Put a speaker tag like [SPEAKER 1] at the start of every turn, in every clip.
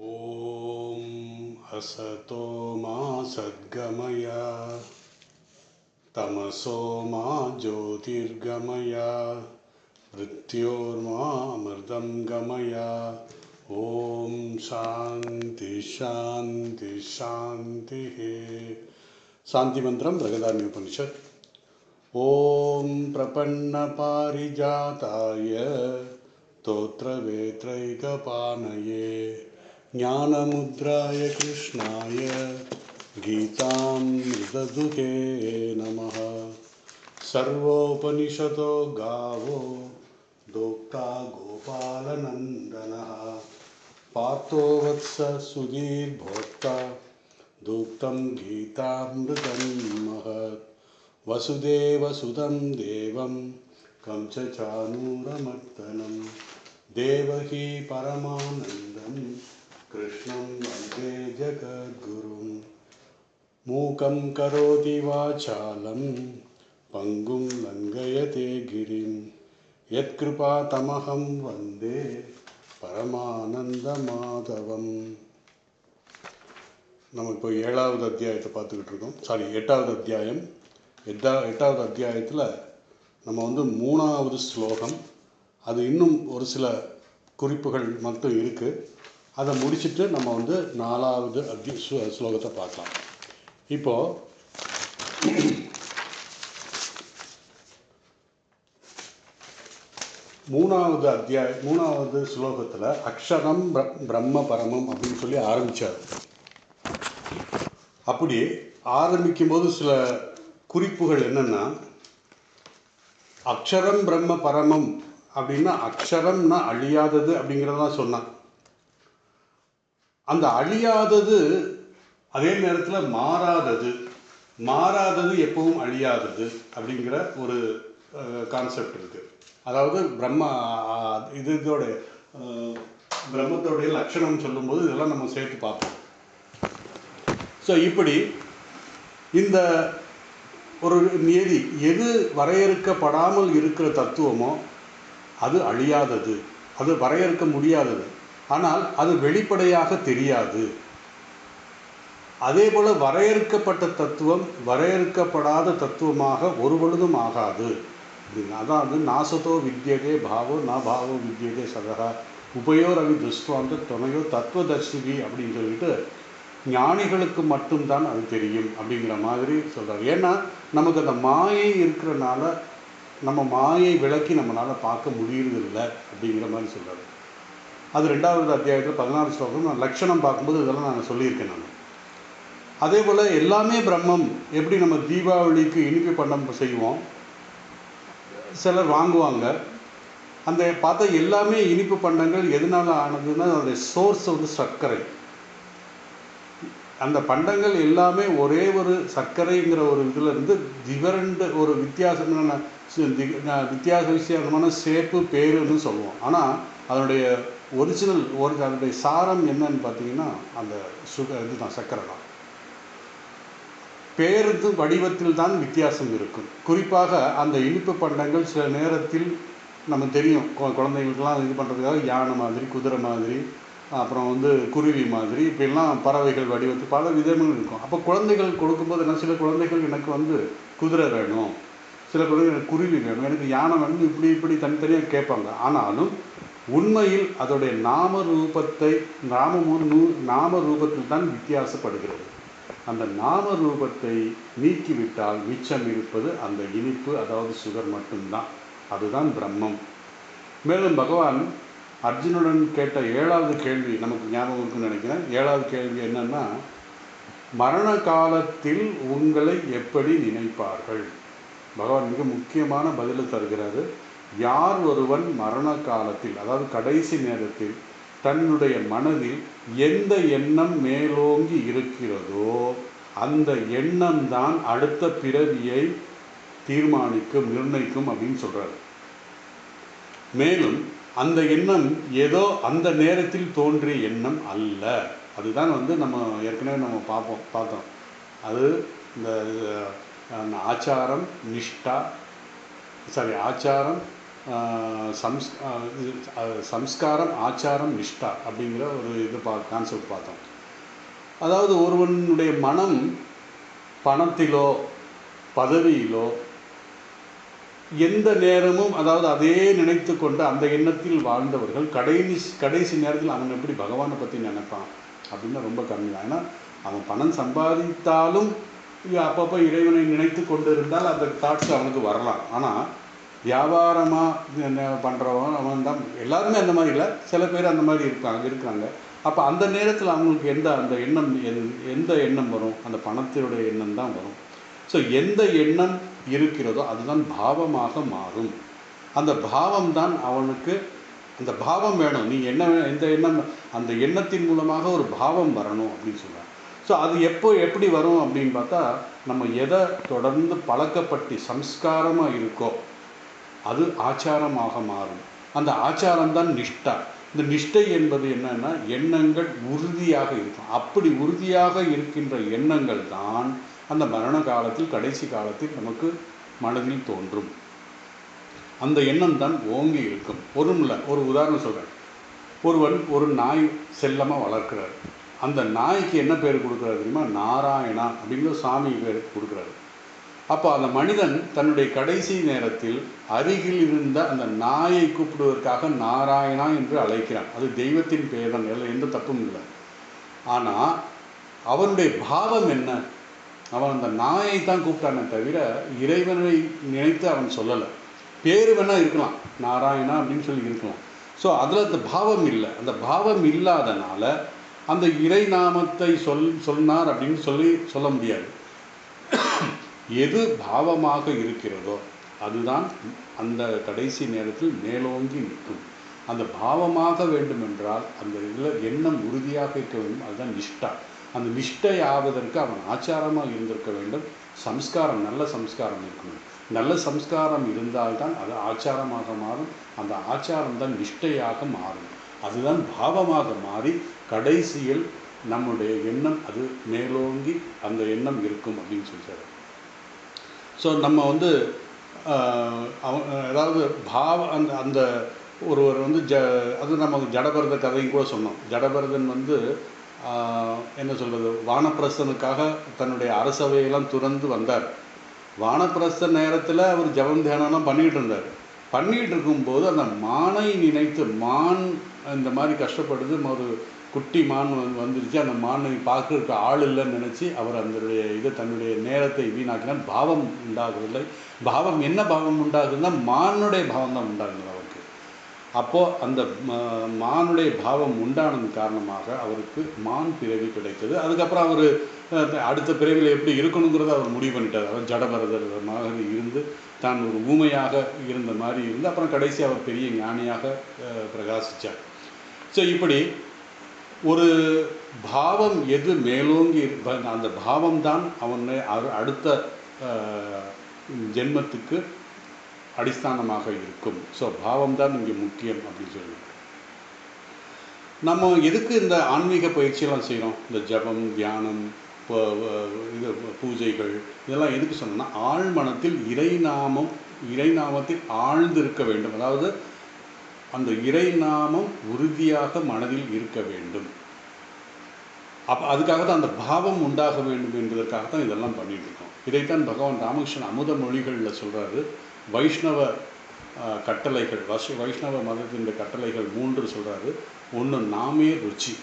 [SPEAKER 1] ॐ असतो मा सद्गमय तमसो मा ज्योतिर्गमय मृत्योर्मामृतं गमय। ॐ शान्ति शान्ति शान्तिः। शान्ति मन्त्रं बृहदारण्यक उपनिषत्। ॐ प्रपन्नपारिजाताय स्तोत्रवेत्रैकपाणये ज्ञानमुद्राय कृष्णाय गीतामृतदुहे नमः। सर्वोपनिषदो गावो दोक्ता गोपालनन्दनः पार्थो वत्स सुधीर्भोक्ता दुग्धं गीतामृतं महत्। वसुदेवसुतं देवं कंसचाणूरमर्दनं देवकी परमानन्दं कृष्णं वन्दे जगद्गुरुं। मूकं करोति वाचालं पङ्गुं लङ्घयते गिरिं यत्कृपातमहं वन्दे பரமானந்தமாதவம். நம்ம இப்போ 7வது அத்தியாயத்தை பார்த்துக்கிட்டு இருக்கோம். எட்டாவது அத்தியாயம். எட்டாவது அத்தியாயத்தில் நம்ம 3வது ஸ்லோகம், அது இன்னும் ஒரு சில குறிப்புகள் மட்டும் இருக்குது. அதை முடிச்சுட்டு நம்ம 4வது ஸ்லோகத்தை பார்க்கலாம். இப்போது 3வது ஸ்லோகத்தில் அக்ஷரம் பிரம்ம பரமம் அப்படின்னு சொல்லி ஆரம்பித்தார். அப்படி ஆரம்பிக்கும்போது சில குறிப்புகள் என்னென்னா, அக்ஷரம் பிரம்ம பரமம் அப்படின்னா அக்ஷரம்னா அழியாதது அப்படிங்கிறதான் சொன்னான். அந்த அழியாதது அதே நேரத்தில் மாறாதது எப்பவும் அழியாதது அப்படிங்கிற ஒரு கான்செப்ட் இருக்குது. அதாவது பிரம்மத்தோடைய லட்சணம் சொல்லும்போது இதெல்லாம் நம்ம சேர்த்து பார்ப்போம். ஸோ இப்படி இந்த ஒரு நியதி எது வரையறுக்கப்படாமல் இருக்கிற தத்துவமோ அது அழியாதது, அது வரையறுக்க முடியாதது, ஆனால் அது வெளிப்படையாக தெரியாது. அதே போல் வரையறுக்கப்பட்ட தத்துவம் வரையறுக்கப்படாத தத்துவமாக ஒரு பொழுதும் ஆகாது. அதாவது நாசத்தோ வித்யதே பாவோ ந பாவோ வித்யதே சதா உபயோர் அவி துஷ்டுவாந்த துணையோ தத்துவதர்சிகி அப்படின்னு சொல்லிட்டு ஞானிகளுக்கு மட்டும்தான் அது தெரியும் அப்படிங்கிற மாதிரி சொல்கிறார். ஏன்னா நமக்கு அந்த மாயை இருக்கிறனால நம்ம மாயை விளக்கி நம்மளால் பார்க்க முடியறதில்லை அப்படிங்கிற மாதிரி சொல்கிறார். அது 2வது அத்தியாயத்தில் 16 ஸ்லோகம். நான் லட்சணம் பார்க்கும்போது இதெல்லாம் நான் சொல்லியிருக்கேன். நான் அதே போல் எல்லாமே பிரம்மம். எப்படி நம்ம தீபாவளிக்கு இனிப்பு பண்டம் செய்வோம், சிலர் வாங்குவாங்க. அந்த பார்த்தா எல்லாமே இனிப்பு பண்டங்கள் எதனால் ஆனதுன்னா அதோடைய சோர்ஸ் சர்க்கரை. அந்த பண்டங்கள் எல்லாமே ஒரே ஒரு சர்க்கரைங்கிற ஒரு இதில் இருந்து டிஃபரெண்ட் ஒரு வித்தியாசமான ஷேப்பு பேருன்னு சொல்லுவோம். ஆனால் அதனுடைய ஒரிஜினல் அதனுடைய சாரம் என்னன்னு பார்த்தீங்கன்னா அந்த இதுதான், சர்க்கரை தான். பேருந்து வடிவத்தில் தான் வித்தியாசம் இருக்கும். குறிப்பாக அந்த இனிப்பு பண்டங்கள் சில நேரத்தில் நம்ம தெரியும், குழந்தைங்களுக்கெல்லாம் இது பண்ணுறதுக்காக யானை மாதிரி, குதிரை மாதிரி, அப்புறம் குருவி மாதிரி, இப்படிலாம் பறவைகள் வடிவத்தில் பல விதங்கள் இருக்கும். அப்போ குழந்தைகள் கொடுக்கும்போது என்ன, சில குழந்தைகள் எனக்கு குதிரை வேணும், சில குழந்தைகள் எனக்கு குருவி வேணும், எனக்கு யானை வேணும், இப்படி தனித்தனியாக கேட்பாங்க. ஆனாலும் உண்மையில் அதோடைய நாம ரூபத்தில் தான் வித்தியாசப்படுகிறது. அந்த நாம ரூபத்தை நீக்கிவிட்டால் மிச்சம் இருப்பது அந்த இனிப்பு, அதாவது சுகர் மட்டும்தான். அதுதான் பிரம்மம். மேலும் பகவான் அர்ஜுனுடன் கேட்ட 7வது கேள்வி நமக்கு ஞாபகம் இருக்குன்னு நினைக்கிறேன். 7வது கேள்வி என்னன்னா, மரண காலத்தில் உங்களை எப்படி நினைப்பார்கள்? பகவான் மிக முக்கியமான பதிலை தருகிறாரு. யார் ஒருவன் மரண காலத்தில், அதாவது கடைசி நேரத்தில் தன்னுடைய மனதில் எந்த எண்ணம் மேலோங்கி இருக்கிறதோ அந்த எண்ணம் தான் அடுத்த பிறவியை நிர்ணயிக்கும் அப்படின்னு சொல்றாரு. மேலும் அந்த எண்ணம் ஏதோ அந்த நேரத்தில் தோன்றிய எண்ணம் அல்ல. அதுதான் நம்ம ஏற்கனவே நம்ம பார்த்தோம். அது இந்த ஆச்சாரம் சம்ஸ்காரம் ஆச்சாரம் நிஷ்டா அப்படிங்கிற ஒரு இது கான்செப்ட் பார்த்தோம். அதாவது ஒருவனுடைய மனம் பணத்திலோ பதவியிலோ எந்த நேரமும், அதாவது அதே நினைத்து கொண்டு அந்த எண்ணத்தில் வாழ்ந்தவர்கள் கடைசி நேரத்தில் அவன் எப்படி பகவானை பற்றி நினைப்பான் அப்படின்னா ரொம்ப கம்மி தான். ஏன்னா அவன் பணம் சம்பாதித்தாலும் அப்பப்போ இறைவனை நினைத்து கொண்டு இருந்தால் அந்த தாட்ஸ் அவனுக்கு வரலாம். ஆனால் வியாபாரமாக பண்ணுறவன் அவன் தான், எல்லாருமே அந்த மாதிரி இல்லை, சில பேர் அந்த மாதிரி இருக்கிறாங்க. அப்போ அந்த நேரத்தில் அவங்களுக்கு எந்த எண்ணம் வரும்? அந்த பணத்தினுடைய எண்ணம் தான் வரும். ஸோ எந்த எண்ணம் இருக்கிறதோ அதுதான் பாவமாக மாறும். அந்த பாவம் தான் அவனுக்கு, அந்த பாவம் வேணும். நீ எந்த எண்ணம், அந்த எண்ணத்தின் மூலமாக ஒரு பாவம் வரணும் அப்படின்னு சொல்கிறாங்க. ஸோ அது எப்படி வரும் அப்படின்னு பார்த்தா, நம்ம எதை தொடர்ந்து பழக்கப்பட்டு சம்ஸ்காரமாக இருக்கோ அது ஆச்சாரமாக மாறும். அந்த ஆச்சாரம் தான் நிஷ்டா. இந்த நிஷ்டை என்பது என்னன்னா, எண்ணங்கள் உறுதியாக இருக்கும். அப்படி உறுதியாக இருக்கின்ற எண்ணங்கள் தான் அந்த மரண காலத்தில், கடைசி காலத்தில் நமக்கு மனதில் தோன்றும். அந்த எண்ணம் தான் ஓங்கி இருக்கும். ஒரு உதாரணம் சொல்கிறேன். ஒருவன் ஒரு நாய் செல்லமாக வளர்க்கிறார். அந்த நாய்க்கு என்ன பேர் கொடுக்குறாரு தெரியுமா? நாராயணா அப்படிங்கிற சாமி பேர் கொடுக்குறாரு. அப்போ அந்த மனிதன் தன்னுடைய கடைசி நேரத்தில் அருகில் இருந்த அந்த நாயை கூப்பிடுவதற்காக நாராயணா என்று அழைக்கிறான். அது தெய்வத்தின் பெயர் தான், எந்த தப்பும் இல்லை. ஆனால் அவனுடைய பாவம் என்ன? அவன் அந்த நாயை தான் கூப்பிட்டானே தவிர இறைவனை நினைத்து அவன் சொல்லலை. பேர் வேணால் இருக்கலாம், நாராயணா அப்படின்னு சொல்லி இருக்கலாம். ஸோ அதில் அந்த பாவம் இல்லை. அந்த பாவம் இல்லாதனால அந்த இறை நாமத்தை சொன்னார் அப்படின்னு சொல்ல முடியாது. எது பாவமாக இருக்கிறதோ அதுதான் அந்த கடைசி நேரத்தில் மேலோங்கி நிற்கும். அந்த பாவமாக வேண்டுமென்றால் அந்த இதில் எண்ணம் உறுதியாக இருக்க வேண்டும். அதுதான் நிஷ்டா. அந்த நிஷ்டை ஆவதற்கு அவன் ஆச்சாரமாக இருந்திருக்க வேண்டும். சம்ஸ்காரம், நல்ல சம்ஸ்காரம் இருக்கணும். நல்ல சம்ஸ்காரம் இருந்தால்தான் அது ஆச்சாரமாக மாறும். அந்த ஆச்சாரம் தான் நிஷ்டையாக மாறும். அதுதான் பாவமாக மாறி கடைசியில் நம்முடைய எண்ணம் அது மேலோங்கி அந்த எண்ணம் இருக்கும் அப்படின்னு சொல்கிறார். ஸோ நம்ம அதாவது அந்த ஒருவர் அது நம்ம ஜடபரத கதையும் கூட சொன்னோம். ஜடபரதன் என்ன சொல்கிறது, வானப்பிரஸ்தனுக்காக தன்னுடைய அரசவையெல்லாம் துறந்து வந்தார். வானப்பிரஸ்த நேரத்தில் அவர் ஜபம் தியானம்லாம் பண்ணிக்கிட்டு இருந்தார். பண்ணிக்கிட்டு இருக்கும்போது அந்த மானை நினைத்து, மான் இந்த மாதிரி கஷ்டப்படுது, ஒரு குட்டி மான் வந்துருச்சு, அந்த மானை பார்க்கறதுக்கு ஆள் இல்லைன்னு நினச்சி அவர் தன்னுடைய நேரத்தை வீணாக்கினார். பாவம் உண்டாகவில்லை. பாவம் என்ன பாவம் உண்டாகுதுன்னா, மானுடைய பாவம் தான் உண்டாகுது அவருக்கு. அப்போது அந்த மானுடைய பாவம் உண்டானது காரணமாக அவருக்கு மான் பிறவி கிடைத்தது. அதுக்கப்புறம் அவர் அடுத்த பிறவியில் எப்படி இருக்கணுங்கிறத அவர் முடிவு பண்ணிட்டார். அவர் ஜடபரதமாக இருந்து தான் ஒரு ஊமையாக இருந்த மாதிரி இருந்து அப்புறம் கடைசி அவர் பெரிய ஞானியாக பிரகாசித்தார். ஸோ இப்படி ஒரு பாவம் எது மேலோங்கி அந்த பாவம் தான் அவனை அடுத்த ஜென்மத்துக்கு அடிஸ்தானமாக இருக்கும். ஸோ பாவம் தான் இங்கே முக்கியம் அப்படின்னு சொல்லி நம்ம எதுக்கு இந்த ஆன்மீக பயிற்சியெல்லாம் செய்கிறோம்? இந்த ஜபம், தியானம், பூஜைகள் இதெல்லாம் எதுக்கு சொன்னோம்னா, ஆழ்மனத்தில் இறைநாமத்தில் ஆழ்ந்து இருக்க வேண்டும். அதாவது அந்த இறைநாமம் உறுதியாக மனதில் இருக்க வேண்டும். அப்போ அதுக்காக தான் அந்த பாவம் உண்டாக வேண்டும் என்பதற்காக தான் இதெல்லாம் பண்ணிட்டு இருக்கோம். இதைத்தான் பகவான் ராமகிருஷ்ணன் அமுத மொழிகளில் சொல்கிறாரு. வைஷ்ணவ கட்டளைகள், வைஷ்ணவ மதத்தின் கட்டளைகள் 3 சொல்கிறாரு. 1, நாமே ருச்சி.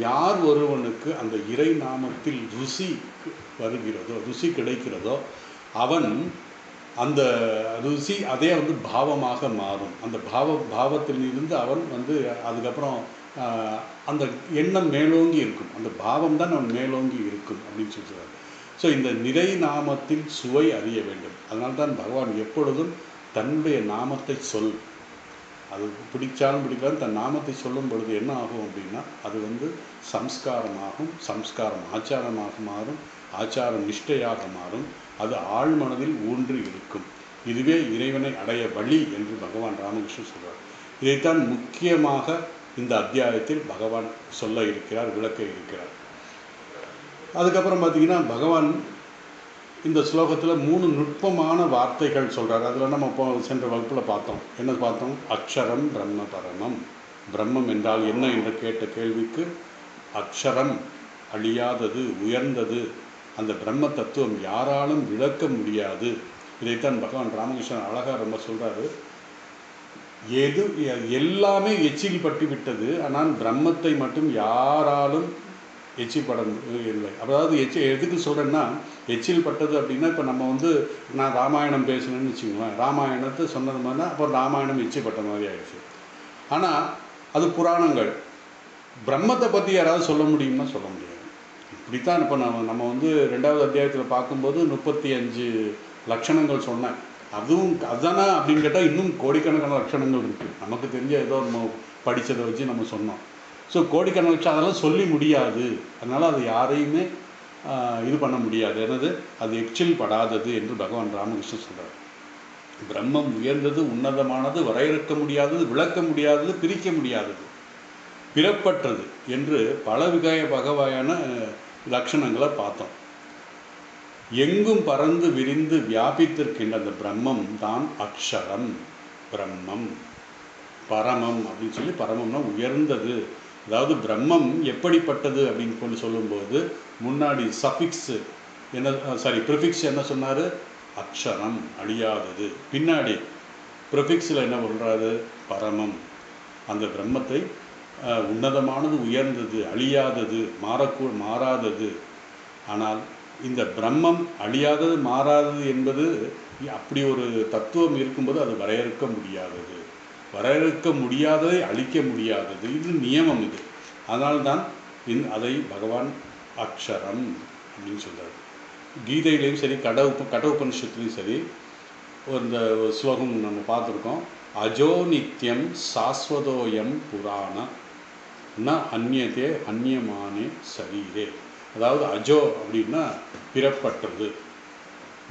[SPEAKER 1] யார் ஒருவனுக்கு அந்த இறை நாமத்தில் ருசி வருகிறதோ, ருசி கிடைக்கிறதோ, அவன் அந்த ருசி அதே பாவமாக மாறும். அந்த பாவத்தில் இருந்து அவன் அதுக்கப்புறம் அந்த எண்ணம் மேலோங்கி இருக்கும். அந்த பாவம் தான் அவன் மேலோங்கி இருக்கும் அப்படின்னு சொல்கிறார். ஸோ இந்த நிறை நாமத்தில் சுவை அறிய வேண்டும். அதனால்தான் பகவான் எப்பொழுதும் தன்னுடைய நாமத்தை அது பிடிச்சாலும் பிடிக்காலும் தன் நாமத்தை சொல்லும் பொழுது என்ன ஆகும் அப்படின்னா, அது சம்ஸ்காரமாகும். சம்ஸ்காரம் ஆச்சாரமாக மாறும். ஆச்சாரம் நிஷ்டையாக மாறும். அது ஆழ்மனதில் ஊன்றி இருக்கும். இதுவே இறைவனை அடைய வழி என்று பகவான் ராமகிருஷ்ணன் சொல்கிறார். இதைத்தான் முக்கியமாக இந்த அத்தியாயத்தில் பகவான் சொல்ல இருக்கிறார், விளக்க இருக்கிறார். அதுக்கப்புறம் பார்த்திங்கன்னா, பகவான் இந்த ஸ்லோகத்தில் 3 நுட்பமான வார்த்தைகள் சொல்கிறார். அதில் நம்ம இப்போ சென்ற வகுப்பில் பார்த்தோம். என்ன பார்த்தோம்? அக்ஷரம் பிரம்ம பரமம். பிரம்மம் என்றால் என்ன என்று கேட்ட கேள்விக்கு அக்ஷரம் அழியாதது, உயர்ந்தது, அந்த பிரம்ம தத்துவம் யாராலும் விளக்க முடியாது. இதைத்தான் பகவான் ராமகிருஷ்ணன் அழகாக ரொம்ப சொல்கிறாரு. எல்லாமே எச்சில் பட்டு விட்டது, ஆனால் பிரம்மத்தை மட்டும் யாராலும் எச்சில்பட இல்லை. அதாவது எதுக்கு சொல்கிறேன்னா, எச்சில் பட்டது அப்படின்னா, இப்போ நம்ம நான் ராமாயணம் பேசணும்னு வச்சுக்கோங்களேன், ராமாயணத்தை சொன்னது மாதிரினா அப்போ ராமாயணம் எச்சில் பட்ட மாதிரி ஆயிடுச்சு. ஆனால் அது புராணங்கள். பிரம்மத்தை பற்றி யாராவது சொல்ல முடியும்னா சொல்ல முடியாது. இப்படித்தான் இப்போ நம்ம 2வது அத்தியாயத்தில் பார்க்கும்போது 35 லட்சணங்கள் சொன்னேன். அதுதானா அப்படின்னு கேட்டால் இன்னும் கோடிக்கணக்கான லட்சணங்கள் இருக்குது. நமக்கு தெரிஞ்ச ஏதோ நம்ம படித்ததை வச்சு நம்ம சொன்னோம். ஸோ கோடிக்கணக்கான லட்சம் அதெல்லாம் சொல்லி முடியாது. அதனால் அது யாரையுமே இது பண்ண முடியாது. என்னது? அது எச்சில் படாதது என்று பகவான் ராமகிருஷ்ணன் சொல்கிறார். பிரம்மம் உயர்ந்தது, உன்னதமானது, வரையறுக்க முடியாதது, விளக்க முடியாதது, பிரிக்க முடியாதது, பிறப்பற்றது என்று பல வகையான லட்சணங்களை பார்த்தோம். எங்கும் பறந்து விரிந்து வியாபித்திருக்கின்ற அந்த பிரம்மம் தான் அக்ஷரம், பிரம்மம், பரமம் அப்படின்னு சொல்லி. பரமம்னா உயர்ந்தது. அதாவது பிரம்மம் எப்படிப்பட்டது அப்படின்னு சொல்லும்போது முன்னாடி சஃபிக்ஸ் ப்ரிஃபிக்ஸ் என்ன சொன்னார்? அக்ஷரம், அழியாதது. பின்னாடி ப்ரிஃபிக்ஸில் என்ன சொல்கிறாரு? பரமம், அந்த பிரம்மத்தை உன்னதமானது, உயர்ந்தது, அழியாதது, மாறாதது. ஆனால் இந்த பிரம்மம் அழியாதது, மாறாதது என்பது அப்படி ஒரு தத்துவம் இருக்கும்போது அது வரையறுக்க முடியாதது. வரையறுக்க முடியாததை அழிக்க முடியாதது. இது நியமம். இது அதனால்தான் அதை பகவான் அக்ஷரம் அப்படின்னு சொல்கிறார். கீதையிலையும் சரி, கடவுபனிஷத்துலையும் சரி இந்த ஸ்லோகம் நம்ம பார்த்துருக்கோம். அஜோ நித்யம் சாஸ்வதோயம் புராண ந அந்நியதே அந்நியமானே சரீரே. அதாவது அஜோ அப்படின்னா பிறப்பற்றது,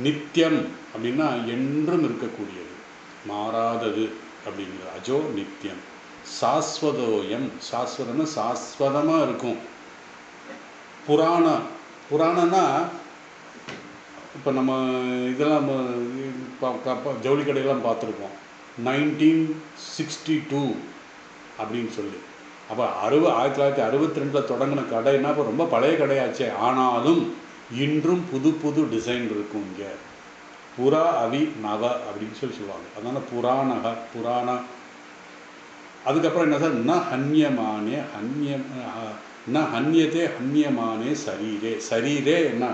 [SPEAKER 1] நித்தியம் அப்படின்னா என்றும் இருக்கக்கூடியது, மாறாதது அப்படிங்கிறது அஜோ நித்தியம். சாஸ்வதோயம், சாஸ்வதம்னா சாஸ்வதமாக இருக்கும். புராணம்னா இப்போ நம்ம இதெல்லாம் ஜவுளி கடையெல்லாம் பார்த்துருக்கோம். 1962 அப்படின்னு சொல்லி. அப்போ 1962 தொடங்கின கடைன்னா இப்போ ரொம்ப பழைய கடையாச்சே. ஆனாலும் இன்றும் புது புது டிசைன் இருக்கும். இங்கே புறா அவி நவ அப்படின்னு சொல்லுவாங்க. அதனால் புராண. அதுக்கப்புறம் என்ன சார்? ந ஹன்யதே ஹன்யமானே சரீரே. சரீரே என்ன?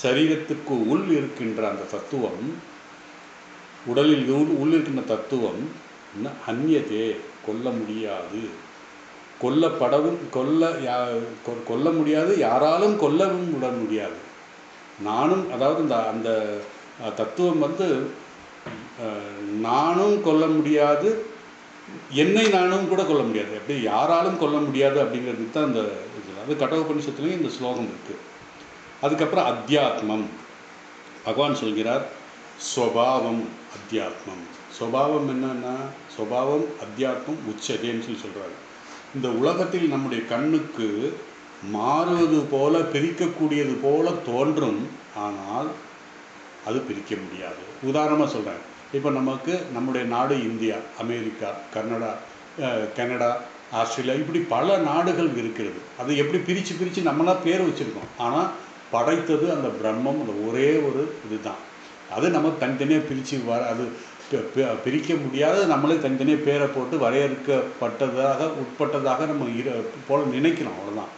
[SPEAKER 1] சரீரத்துக்கு உள் இருக்கின்ற அந்த தத்துவம், உடலில் உள் இருக்கின்ற தத்துவம் ஹன்யதே, கொல்ல முடியாது, கொல்ல முடியாது, யாராலும் கொல்லவும் விட முடியாது. நானும், அதாவது அந்த தத்துவம் நானும் கொல்ல முடியாது, என்னை நானும் கூட கொல்ல முடியாது. எப்படி யாராலும் கொல்ல முடியாது அப்படிங்கிறதுக்கு தான் அந்த இதில். அது கடவுபனிஷத்துலேயும் இந்த ஸ்லோகம் இருக்குது. அதுக்கப்புறம் அத்தியாத்மம். பகவான் சொல்கிறார் ஸ்வபாவம் அத்தியாத்மம். ஸ்வபாவம் என்னன்னா, ஸ்வபாவம் அத்தியாத்மம் உச்சதேன்னு சொல்லி சொல்கிறாரு. இந்த உலகத்தில் நம்முடைய கண்ணுக்கு மாறுவது போல, பிரிக்கக்கூடியது போல தோன்றும், ஆனால் அது பிரிக்க முடியாது. உதாரணமாக சொல்கிறேன். இப்போ நமக்கு நம்முடைய நாடு இந்தியா, அமெரிக்கா, கனடா, ஆஸ்திரேலியா, இப்படி பல நாடுகள் இருக்கிறது. அதை எப்படி பிரித்து நம்மளாம் பேர் வச்சுருக்கோம். ஆனால் படைத்தது அந்த பிரம்மம், அந்த ஒரே ஒரு இதுதான். அது நம்ம தனித்தனியாக பிரித்து அது பிரிக்க முடியாத, நம்மளே தனித்தனியாக பேரை போட்டு உட்பட்டதாக நம்ம போல நினைக்கிறோம். அவ்வளோதான்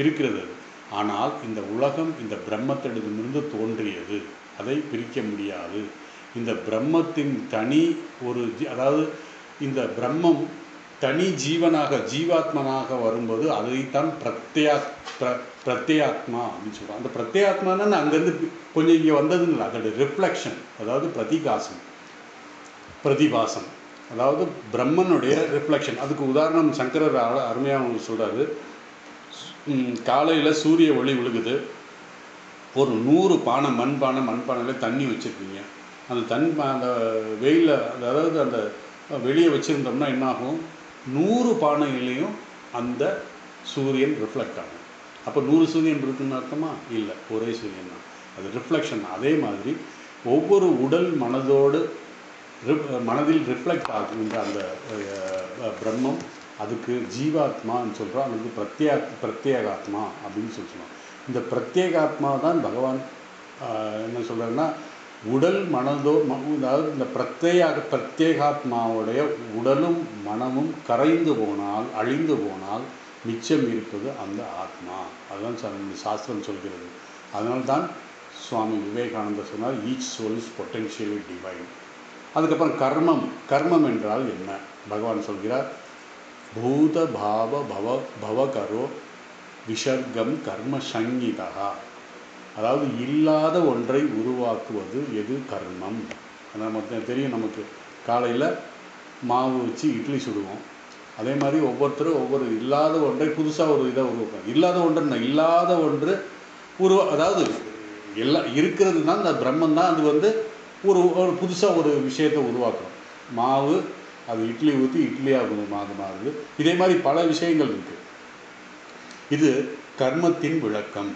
[SPEAKER 1] இருக்கிறது அது. ஆனால் இந்த உலகம் இந்த பிரம்மத்திடமிருந்து தோன்றியது, அதை பிரிக்க முடியாது. இந்த பிரம்மத்தின் தனி ஒரு அதாவது இந்த பிரம்மம் தனி ஜீவாத்மனாக வரும்போது அதைத்தான் பிரத்யாத்மா அப்படின்னு சொல்கிறோம். அந்த பிரத்யாத்மான்னு அங்கேருந்து கொஞ்சம் இங்கே வந்ததுங்களா, அதோட ரிஃப்ளெக்ஷன், அதாவது பிரதிபாசம், அதாவது பிரம்மனுடைய ரிஃப்ளெக்ஷன். அதுக்கு உதாரணம் சங்கரர் அருமையாக சொல்கிறாரு. காலையில் சூரிய ஒளி விழுகுது, ஒரு 100 பானை மண்பானையில் தண்ணி வச்சுருக்கீங்க. அந்த வெயிலில், அதாவது அந்த வெளியே வச்சுருந்தோம்னா என்னாகும்? 100 பானைகளையும் அந்த சூரியன் ரிஃப்ளெக்ட் ஆகும். அப்போ 100 சூரியன் இருக்குன்னு அர்த்தமா? இல்லை, ஒரே சூரியன் தான். அது ரிஃப்ளெக்ஷன். அதே மாதிரி ஒவ்வொரு உடல் மனதோடு மனதில் ரிஃப்ளெக்ட் ஆகுகின்ற அந்த பிரம்மம், அதுக்கு ஜீவாத்மான்னு சொல்கிறோம், அல்லது பிரத்யேகாத்மா அப்படின்னு சொல்லுவோம். இந்த பிரத்யேகாத்மா தான் பகவான் என்ன சொல்கிறாருன்னா, உடல் மனதோ அதாவது இந்த பிரத்யேகாத்மாவுடைய உடலும் மனமும் கரைந்து போனால், அழிந்து போனால் மிச்சம் இருப்பது அந்த ஆத்மா. அதுதான் சாஸ்திரம் சொல்கிறது. அதனால்தான் சுவாமி விவேகானந்தர் சொன்னார், each soul is potentially divine. அதுக்கப்புறம் கர்மம் என்றால் என்ன? பகவான் சொல்கிறார், பூத பாவ பவகரோ விசர்க்கம் கர்ம சங்கீதா. அதாவது இல்லாத ஒன்றை உருவாக்குவது எது? கர்மம். நமக்கு தெரியும், நமக்கு காலையில் மாவு வச்சு இட்லி சுடுவோம். அதே மாதிரி ஒவ்வொருத்தரும் ஒவ்வொரு இல்லாத ஒன்றை புதுசாக ஒரு இதை உருவாக்குவாங்க. இல்லாத ஒன்று அதாவது எல்லாம் இருக்கிறது தான் இந்த பிரம்மன் தான். அது ஒரு புதுசாக ஒரு விஷயத்தை உருவாக்குறோம். மாவு அது இட்லி ஊற்றி இட்லியாக மாறுது. இதே மாதிரி பல விஷயங்கள் இருக்குது. இது கர்மத்தின் விளக்கம்.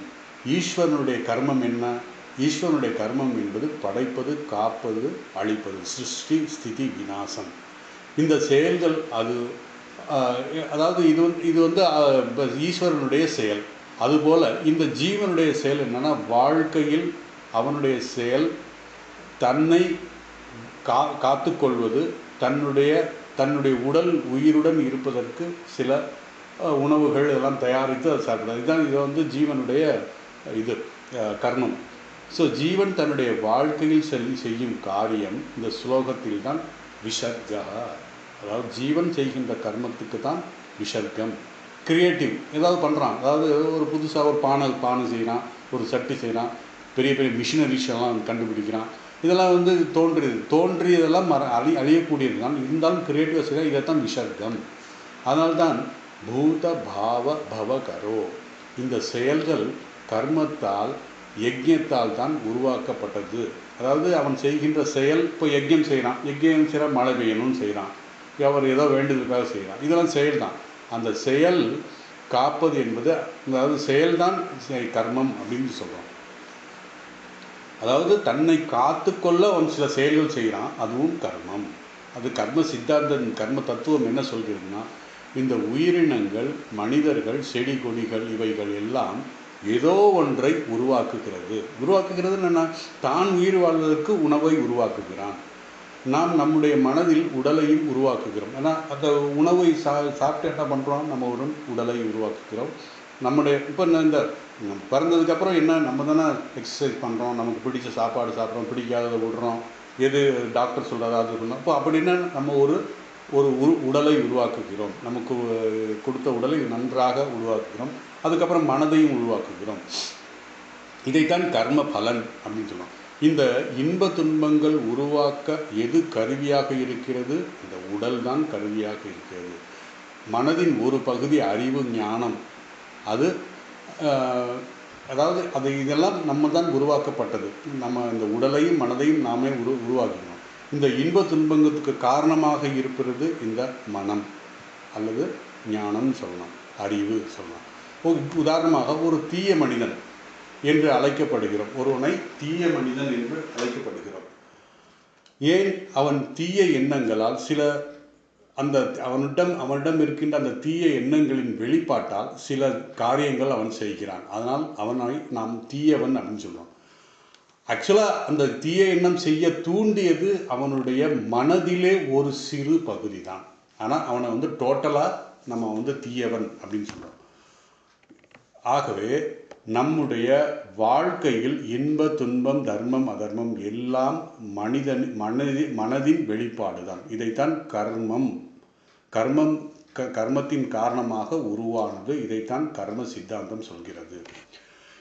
[SPEAKER 1] ஈஸ்வரனுடைய கர்மம் என்ன? ஈஸ்வரனுடைய கர்மம் என்பது படைப்பது, காப்பது, அழிப்பது, சிருஷ்டி ஸ்திதி விநாசம். இந்த செயல்கள் அது அதாவது இது ஈஸ்வரனுடைய செயல். அதுபோல் இந்த ஜீவனுடைய செயல் என்னென்னா, வாழ்க்கையில் அவனுடைய செயல் தன்னை காத்துக்கொள்வது, தன்னுடைய உடல் உயிருடன் இருப்பதற்கு சில உணவுகள் எல்லாம் தயாரித்து அதை சாப்பிடுறது. இது ஜீவனுடைய கர்மம். ஸோ ஜீவன் தன்னுடைய வாழ்க்கையில் செய்யும் காரியம் இந்த ஸ்லோகத்தில் தான் விசர்கா. அதாவது ஜீவன் செய்கின்ற கர்மத்துக்கு தான் விசர்க்கம். கிரியேட்டிவ் ஏதாவது பண்ணுறான், அதாவது ஒரு புதுசாக ஒரு பானை செய்கிறான், ஒரு சட்டி செய்கிறான், பெரிய பெரிய மிஷினரிஸ் எல்லாம் கண்டுபிடிக்கிறான். இதெல்லாம் தோன்றியதெல்லாம் அழியக்கூடியது தான். இருந்தாலும் கிரியேட்டிவாக செய்கிறான். இதைத்தான் விசர்க்கம். அதனால்தான் பூத பாவ பவகரோ, இந்த செயல்கள் கர்மத்தால் யஜ்யத்தால் தான் உருவாக்கப்பட்டது. அதாவது அவன் செய்கின்ற செயல், இப்போ யஜ்யம் செய்கிறான், மழை பெய்யணும்னு செய்கிறான், அவர் ஏதோ வேண்டுதலுக்காக செய்கிறான். இதெல்லாம் செயல் தான். அந்த செயல் காப்பது என்பது, அதாவது செயல்தான் கர்மம் அப்படின்னு சொல்கிறோம். அதாவது தன்னை காத்துக்கொள்ள அவன் சில செயல்கள் செய்கிறான், அதுவும் கர்மம். அது கர்ம சித்தாந்தம், கர்ம தத்துவம் என்ன சொல்கிறதுனா, இந்த உயிரினங்கள், மனிதர்கள், செடி கொடிகள் இவைகள் எல்லாம் ஏதோ ஒன்றை உருவாக்குகிறது என்ன? தான் உயிர் வாழ்வதற்கு உணவை உருவாக்குகிறான். நாம் நம்முடைய மனதில் உடலையும் உருவாக்குகிறோம். ஏன்னா அந்த உணவை சாப்பிட்டு என்ன பண்ணுறோம்? நம்ம ஒரு உடலை உருவாக்குகிறோம். இப்போ இந்த பிறந்ததுக்கப்புறம் என்ன, நம்ம தானே எக்ஸசைஸ் பண்ணுறோம், நமக்கு பிடிச்ச சாப்பாடு சாப்பிட்றோம், பிடிக்காததை விடுறோம், எது டாக்டர் சொல்கிறதா அது பண்ணோம். இப்போ அப்படின்னா நம்ம ஒரு உடலை உருவாக்குகிறோம், நமக்கு கொடுத்த உடலை நன்றாக உருவாக்குகிறோம். அதுக்கப்புறம் மனதையும் உருவாக்குகிறோம். இதைத்தான் கர்ம பலன் அப்படின்னு சொல்லுவோம். இந்த இன்ப துன்பங்கள் உருவாக்க எது கருவியாக இருக்கிறது? இந்த உடல் தான் கருவியாக இருக்கிறது. மனதின் ஒரு பகுதி அறிவு, ஞானம். அது அதாவது இதெல்லாம் நம்ம தான் உருவாக்கப்பட்டது. நம்ம இந்த உடலையும் மனதையும் நாமே உருவாக்கினோம். இந்த இன்ப துன்பங்களுக்கு காரணமாக இருப்பது இந்த மனம் அல்லது ஞானம் சொல்லலாம், அறிவு சொல்லலாம். உதாரணமாக ஒரு தீய மனிதன் என்று அழைக்கப்படுகிறோம். ஒருவனை தீய மனிதன் என்று அழைக்கப்படுகிறோம். ஏன்? அவன் தீய எண்ணங்களால் சில அவனிடம் இருக்கின்ற அந்த தீய எண்ணங்களின் வெளிப்பாட்டால் சில காரியங்கள் அவன் செய்கிறான். அதனால் அவனை நாம் தீயவன் அப்படின்னு சொல்லுவோம். ஆக்சுவலாக அந்த தீய எண்ணம் செய்ய தூண்டியது அவனுடைய மனதிலே ஒரு சிறு பகுதி தான். ஆனால் அவனை டோட்டலாக நம்ம தீயவன் அப்படின்னு சொல்லுவோம். ஆகவே நம்முடைய வாழ்க்கையில் இன்ப துன்பம், தர்மம் அதர்மம் எல்லாம் மனதின் வெளிப்பாடு தான். இதைத்தான் கர்மத்தின் காரணமாக உருவானது. இதைத்தான் கர்ம சித்தாந்தம் சொல்கிறது.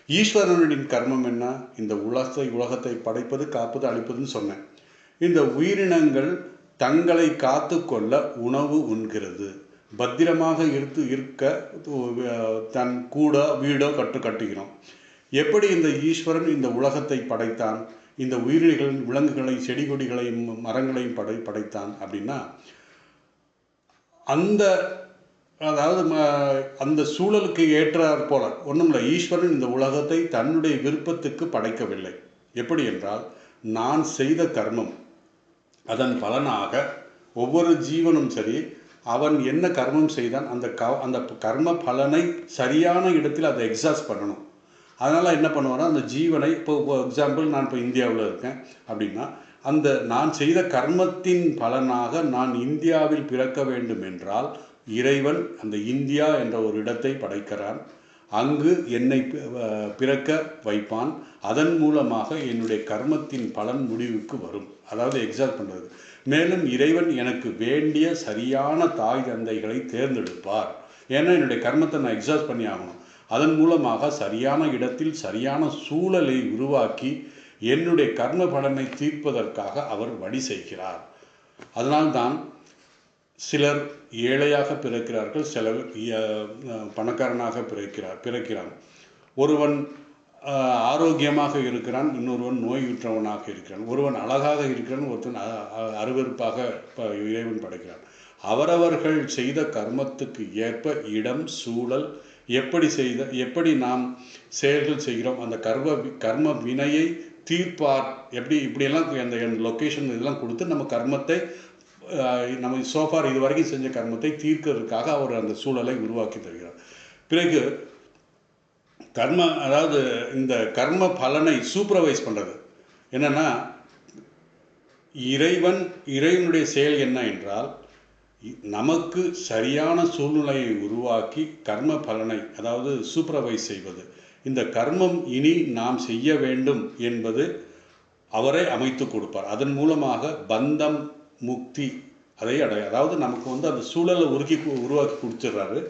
[SPEAKER 1] ஈஸ்வரனின் கர்மம் என்ன? இந்த உலகத்தை படைப்பது, காப்பது, அழிப்பதுன்னு சொன்னேன். இந்த உயிரினங்கள் தங்களை காத்து கொள்ள உணவு உண்கிறது. பத்திரமாக இருக்க தன் வீடோ கட்டுகிறோம். எப்படி இந்த ஈஸ்வரன் இந்த உலகத்தை படைத்தான்? இந்த உயிரினங்களின், விலங்குகளை, செடி கொடிகளையும் மரங்களையும் படைத்தான் அப்படின்னா, அந்த அதாவது அந்த சூழலுக்கு ஏற்றாற் போல ஒன்றும் இல்லை. ஈஸ்வரன் இந்த உலகத்தை தன்னுடைய விருப்பத்துக்கு படைக்கவில்லை. எப்படி என்றால், நான் செய்த கர்மம், அதன் பலனாக ஒவ்வொரு ஜீவனும் சரி, அவன் என்ன கர்மம் செய்தான், அந்த கர்ம பலனை சரியான இடத்தில் அதை எக்ஸாஸ்ட் பண்ணணும். அதனால் என்ன பண்ணுவான்னா, அந்த ஜீவனை இப்போ எக்ஸாம்பிள், நான் இப்போ இந்தியாவில் இருக்கேன் அப்படின்னா, அந்த நான் செய்த கர்மத்தின் பலனாக நான் இந்தியாவில் பிறக்க வேண்டும் என்றால், இறைவன் அந்த இந்தியா என்ற ஒரு இடத்தை படைக்கிறான். அங்கு என்னை பிறக்க வைப்பான். அதன் மூலமாக என்னுடைய கர்மத்தின் பலன் முடிவுக்கு வரும். அதாவது எக்ஸாக்ட் பண்ணுறது. மேலும் இறைவன் எனக்கு வேண்டிய சரியான தாய் தந்தைகளை தேர்ந்தெடுப்பார். ஏன்னா என்னுடைய கர்மத்தை நான் எக்ஸாஸ்ட் பண்ணி ஆகணும். அதன் மூலமாக சரியான இடத்தில் சரியான சூழலை உருவாக்கி என்னுடைய கர்ம பலனை தீர்ப்பதற்காக அவர் வழி செய்கிறார். அதனால்தான் சிலர் ஏழையாக பிறக்கிறார்கள், சிலர் பணக்காரனாக பிறக்கிறான். ஒருவன் ஆரோக்கியமாக இருக்கிறான், இன்னொருவன் நோயுற்றவனாக இருக்கிறான். ஒருவன் அழகாக இருக்கிறான், ஒருவன் அருவருப்பாக இறைவன் படைக்கிறான். அவரவர்கள் செய்த கர்மத்துக்கு ஏற்ப இடம், சூழல், எப்படி நாம் செயல்கள் செய்கிறோம், அந்த கர்ம வினையை தீர்ப்பார். இப்படியெல்லாம் அந்த லொக்கேஷன் இதெல்லாம் கொடுத்து நம்ம கர்மத்தை, நம்ம சோஃபார் இது வரைக்கும் செஞ்ச கர்மத்தை தீர்க்கிறதுக்காக அவர் அந்த சூழலை உருவாக்கி தருகிறார். பிறகு அதாவது இந்த கர்ம பலனை சூப்பர்வைஸ் பண்ணுறது என்னன்னா, இறைவனுடைய செயல் என்ன என்றால், நமக்கு சரியான சூழ்நிலையை உருவாக்கி கர்ம பலனை, அதாவது சூப்பர்வைஸ் செய்வது. இந்த கர்மம் இனி நாம் செய்ய வேண்டும் என்பது அவரே அமைத்து கொடுப்பார். அதன் மூலமாக பந்தம், முக்தி அதை அதாவது நமக்கு அந்த சூழலை உருவாக்கி கொடுத்துடுறாரு.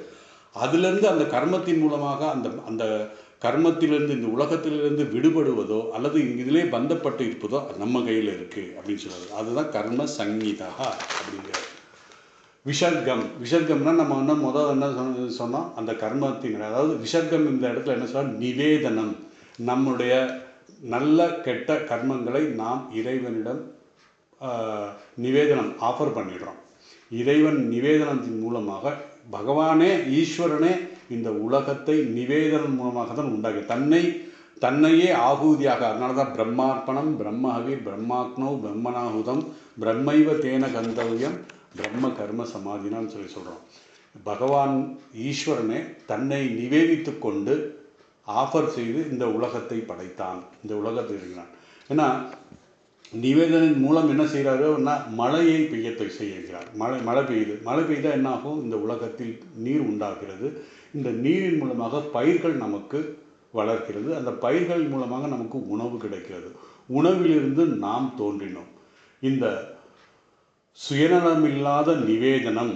[SPEAKER 1] அதிலிருந்து அந்த கர்மத்தின் மூலமாக அந்த கர்மத்திலிருந்து, இந்த உலகத்திலிருந்து விடுபடுவதோ அல்லது இதிலே பந்தப்பட்டு இருப்பதோ நம்ம கையில் இருக்குது அப்படின்னு சொல்றாரு. அதுதான் கர்ம சங்கீதா அப்படிங்கிறது. விசர்க்கம்னா நம்ம என்ன சொன்னோம், அந்த கர்மத்தின், அதாவது விசர்க்கம் இந்த இடத்துல என்ன சொல்ல, நிவேதனம். நம்முடைய நல்ல கெட்ட கர்மங்களை நாம் இறைவனிடம் நிவேதனம் ஆஃபர் பண்ணிடுறோம். இறைவன் நிவேதனத்தின் மூலமாக, பகவானே ஈஸ்வரனே இந்த உலகத்தை நிவேதனம் மூலமாக தான் உண்டாக்கி தன்னையே ஆகூதியாக. அதனால தான் பிரம்மார்ப்பணம், பிரம்மஹவி, பிரம்மாக்னோ, பிரம்மனாகுதம், பிரம்மைவ தேன கந்தவியம், பிரம்ம கர்ம சமாதினான்னு சொல்கிறோம். பகவான் ஈஸ்வரனே தன்னை நிவேதித்து கொண்டு ஆஃபர் செய்து இந்த உலகத்தை படைத்தான், இந்த உலகத்தை இருக்கிறான். ஏன்னா நிவேதனின் மூலம் என்ன செய்கிறாருன்னா, மழையை பெய்யத்தை செய்கிறார். மழை பெய்தால் என்ன ஆகும், இந்த உலகத்தில் நீர் உண்டாகிறது. இந்த நீரின் மூலமாக பயிர்கள் நமக்கு வளர்க்கிறது. அந்த பயிர்கள் மூலமாக நமக்கு உணவு கிடைக்கிறது. உணவிலிருந்து நாம் தோன்றினோம். இந்த சுயநலமில்லாத நிவேதனம்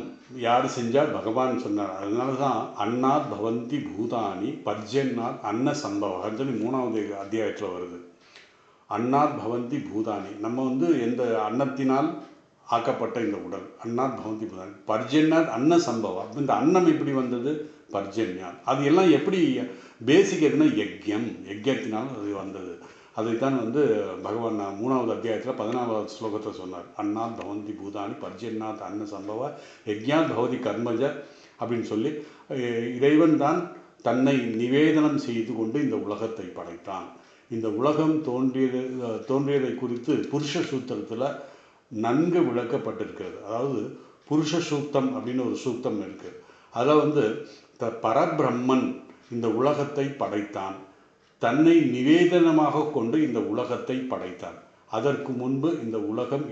[SPEAKER 1] யார் செஞ்சால், பகவான் சொன்னார். அதனால தான் அன்னாத் பவந்தி பூதானி பர்ஜன்னாத் அன்ன சம்பவம் சொல்லி 3வது அத்தியாயத்தில் வருது. அன்னாத் பவந்தி பூதானி, நம்ம எந்த அன்னத்தினால் ஆக்கப்பட்ட இந்த உடல். அன்னாத் பவந்தி பூதானி பர்ஜன்னாத் அன்ன சம்பவம். இந்த அன்னம் எப்படி வந்தது, பர்ஜன்யாத். அது எல்லாம் எப்படி பேசிக் எதுனா யஜ்யத்தினால் அது வந்தது. அதைத்தான் பகவான் 3வது அத்தியாயத்தில் 14வது ஸ்லோகத்தில் சொன்னார். அன்னாத் பவந்தி பூதானி பர்ஜன்னாத் அன்ன சம்பவ யஜ்யாத் பவதி கர்மஜ அப்படின்னு சொல்லி, இறைவன் தான் தன்னை நிவேதனம் செய்து கொண்டு இந்த உலகத்தை படைத்தான். இந்த உலகம் தோன்றியதை குறித்து புருஷ சூத்திரத்தில் நன்கு விளக்கப்பட்டிருக்கிறது. அதாவது புருஷ சூக்தம் அப்படின்னு ஒரு சூக்தம் இருக்குது. அதில் பரபிரம்மன் இந்த உலகத்தை படைத்தான், தன்னை நிவேதனமாக கொண்டு இந்த உலகத்தை படைத்தான். அதற்கு முன்பு இந்த உலகம்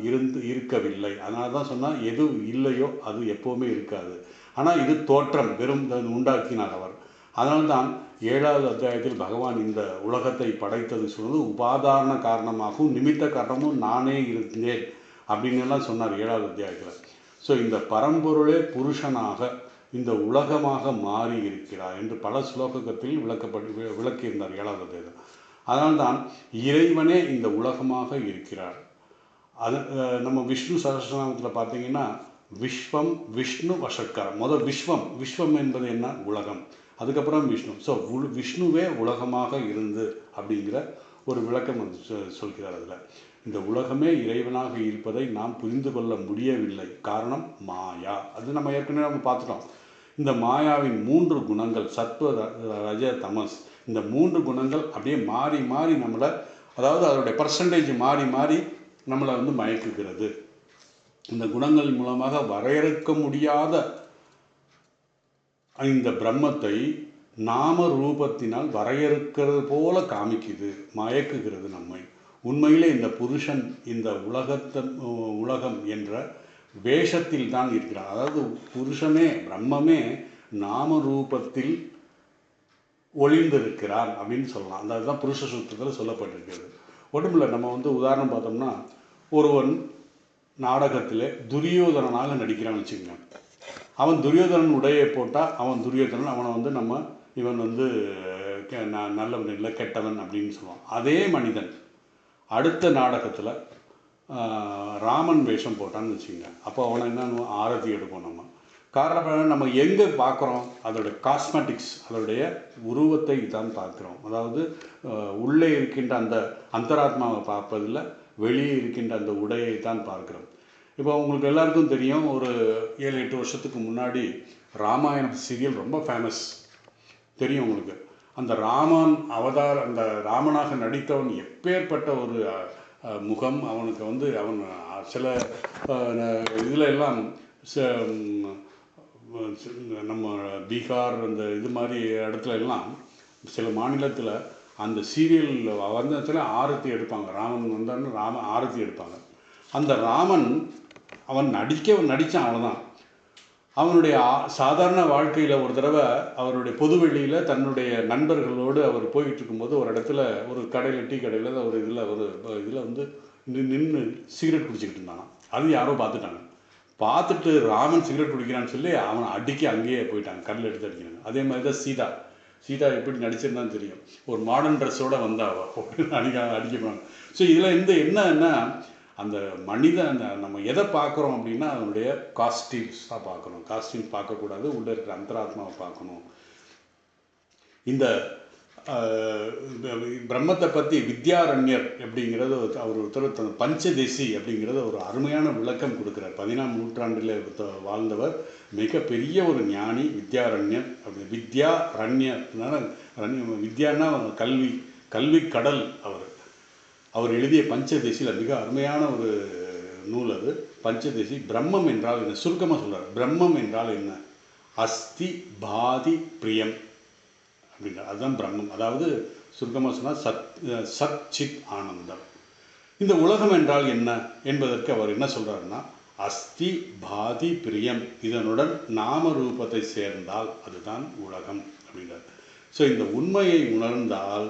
[SPEAKER 1] இருக்கவில்லை. அதனால தான் சொன்னால், எது இல்லையோ அது எப்போவுமே இருக்காது. ஆனால் இது தோற்றம், வெறும் உண்டாக்கினார் அவர். அதனால்தான் 7வது அத்தியாயத்தில் பகவான் இந்த உலகத்தை படைத்தது சொன்னது உபாதாரண காரணமாகவும் நிமித்த காரணமும் நானே இருந்தேன் அப்படின்னு எல்லாம் சொன்னார் 7வது அத்தியாயத்தில். ஸோ இந்த பரம்பொருளே புருஷனாக இந்த உலகமாக மாறி இருக்கிறார் என்று பல ஸ்லோகத்தில் விளக்கியிருந்தார் 7வது அத்தியாயம். அதனால்தான் இறைவனே இந்த உலகமாக இருக்கிறார். அது நம்ம விஷ்ணு சஹஸ்ரநாமத்தில் பார்த்தீங்கன்னா, விஸ்வம் விஷ்ணு வஷட்காரம். முதல் விஸ்வம் என்பது என்ன, உலகம். அதுக்கப்புறம் விஷ்ணு. ஸோ விஷ்ணுவே உலகமாக இருந்து அப்படிங்கிற ஒரு விளக்கம் சொல்கிறார். அதில் இந்த உலகமே இறைவனாக இருப்பதை நாம் புரிந்து கொள்ள முடியவில்லை. காரணம் மாயா. அது நம்ம ஏற்கனவே பார்த்துட்டோம். இந்த மாயாவின் 3 குணங்கள் சத்வ ரஜ தமஸ், இந்த 3 குணங்கள் அப்படியே மாறி மாறி நம்மளை, அதாவது அதோடைய பர்சன்டேஜ் மாறி மாறி நம்மளை வந்து மயக்குகிறது. இந்த குணங்கள் மூலமாக வரையறுக்க முடியாத இந்த பிரம்மத்தை நாம ரூபத்தினால் வரையறுக்கிறது போல காமிக்குது, மயக்குகிறது நம்மை. உண்மையிலே இந்த புருஷன் இந்த உலகம் என்ற வேஷத்தில் தான் இருக்கிறான். அதாவது புருஷனே பிரம்மமே நாம ரூபத்தில் ஒளிந்திருக்கிறான் அப்படின்னு சொல்லலாம். அந்த அதுதான் புருஷ சூத்திரத்தில் சொல்லப்பட்டிருக்கிறது. ஒன்றுமில்லை, நம்ம வந்து உதாரணம் பார்த்தோம்னா, ஒருவன் நாடகத்தில் துரியோதனனாக நடிக்கிறான்னு வச்சுக்கோங்க. அவன் துரியோதனன் உடையை போட்டால் அவன் துரியோதனன், அவனை வந்து நம்ம இவன் வந்து நல்லவன் இல்லை கெட்டவன் அப்படின்னு சொல்லுவான். அதே மனிதன் அடுத்த நாடகத்தில் ராமன் வேஷம் போட்டான்னு வச்சுக்கோங்க. அப்போ அவனை என்ன ஆரத்தி எடுப்போம் நம்ம. காரணம் நம்ம எங்கே பார்க்குறோம், அதோடைய காஸ்மெட்டிக்ஸ், அதோடைய உருவத்தை தான் பார்க்குறோம். அதாவது உள்ளே இருக்கின்ற அந்த அந்தராத்மாவை பார்ப்பதில் வெளியே இருக்கின்ற அந்த உடையை தான் பார்க்குறோம். இப்போ உங்களுக்கு எல்லாருக்கும் தெரியும், ஒரு 7-8 வருஷத்துக்கு முன்னாடி ராமாயணம் சீரியல் ரொம்ப ஃபேமஸ் தெரியும் உங்களுக்கு. அந்த ராமன் அவதார், அந்த ராமனாக நடித்தவன் எப்பேற்பட்ட ஒரு முகம் அவனுக்கு வந்து, அவன் சில இதில் எல்லாம் நம்ம பீகார் அந்த இது மாதிரி இடத்துல எல்லாம் சில மாநிலத்தில் அந்த சீரியல் வந்ததுல ஆரத்தி எடுப்பாங்க. ராமன் வந்தான்னு ஆரத்தி எடுப்பாங்க. அந்த ராமன் அவன் நடித்தான் அவ்வளோதான். அவனுடைய சாதாரண வாழ்க்கையில் ஒரு தடவை அவருடைய பொதுவெளியில் தன்னுடைய நண்பர்களோடு அவர் போய்கிட்டு இருக்கும்போது ஒரு இடத்துல ஒரு கடையில், டீ கடையில் ஒரு இதில் வந்து நின்று சிகரெட் குடிச்சிக்கிட்டு இருந்தானா. அது யாரோ பார்த்துட்டு ராமன் சிகரெட் குடிக்கிறான்னு சொல்லி அவனை அடிக்க அங்கேயே போயிட்டாங்க, கல்லில் எடுத்து அடிக்கிறாங்க. அதே மாதிரி தான் சீதா எப்படி நடிச்சிருந்தான்னு தெரியும். ஒரு மாடர்ன் ட்ரெஸ்ஸோடு வந்தாவா அடிக்க போனாங்க. ஸோ இதில் என்னன்னா அந்த மனிதன் நம்ம எதை பார்க்குறோம் அப்படின்னா அதனுடைய காஸ்டியூம்ஸ் தான் பார்க்கணும். காஸ்டியூம்ஸ் பார்க்கக்கூடாது, உள்ளே இருக்கிற அந்தராத்மாவை பார்க்கணும். இந்த பிரம்மத்தை பற்றி வித்யாரண்யர் அப்படிங்கிறது அவர் ஒருத்தர் பஞ்சதேசி அப்படிங்கிறத ஒரு அருமையான விளக்கம் கொடுக்குறார். 14ஆம் நூற்றாண்டில் வாழ்ந்தவர், மிகப்பெரிய ஒரு ஞானி வித்யாரண்யர். அப்படி வித்யாரண்யர்னால வித்யான்னா கல்வி கடல். அவர் எழுதிய பஞ்சதேசியில் மிக அருமையான ஒரு நூல் அது. பஞ்சதேசி. பிரம்மம் என்றால் என்ன சுருக்கமாக சொல்கிறார். பிரம்மம் என்றால் என்ன? அஸ்தி பாதி பிரியம் அப்படின்ற அதுதான் பிரம்மம். அதாவது சுருக்கமாக சொன்னால் சத் சித் ஆனந்தம். இந்த உலகம் என்றால் என்ன என்பதற்கு அவர் என்ன சொல்கிறாருன்னா, அஸ்தி பாதி பிரியம், இதனுடன் நாம ரூபத்தை சேர்ந்தால் அதுதான் உலகம் அப்படின்றார். ஸோ இந்த உண்மையை உணர்ந்தால்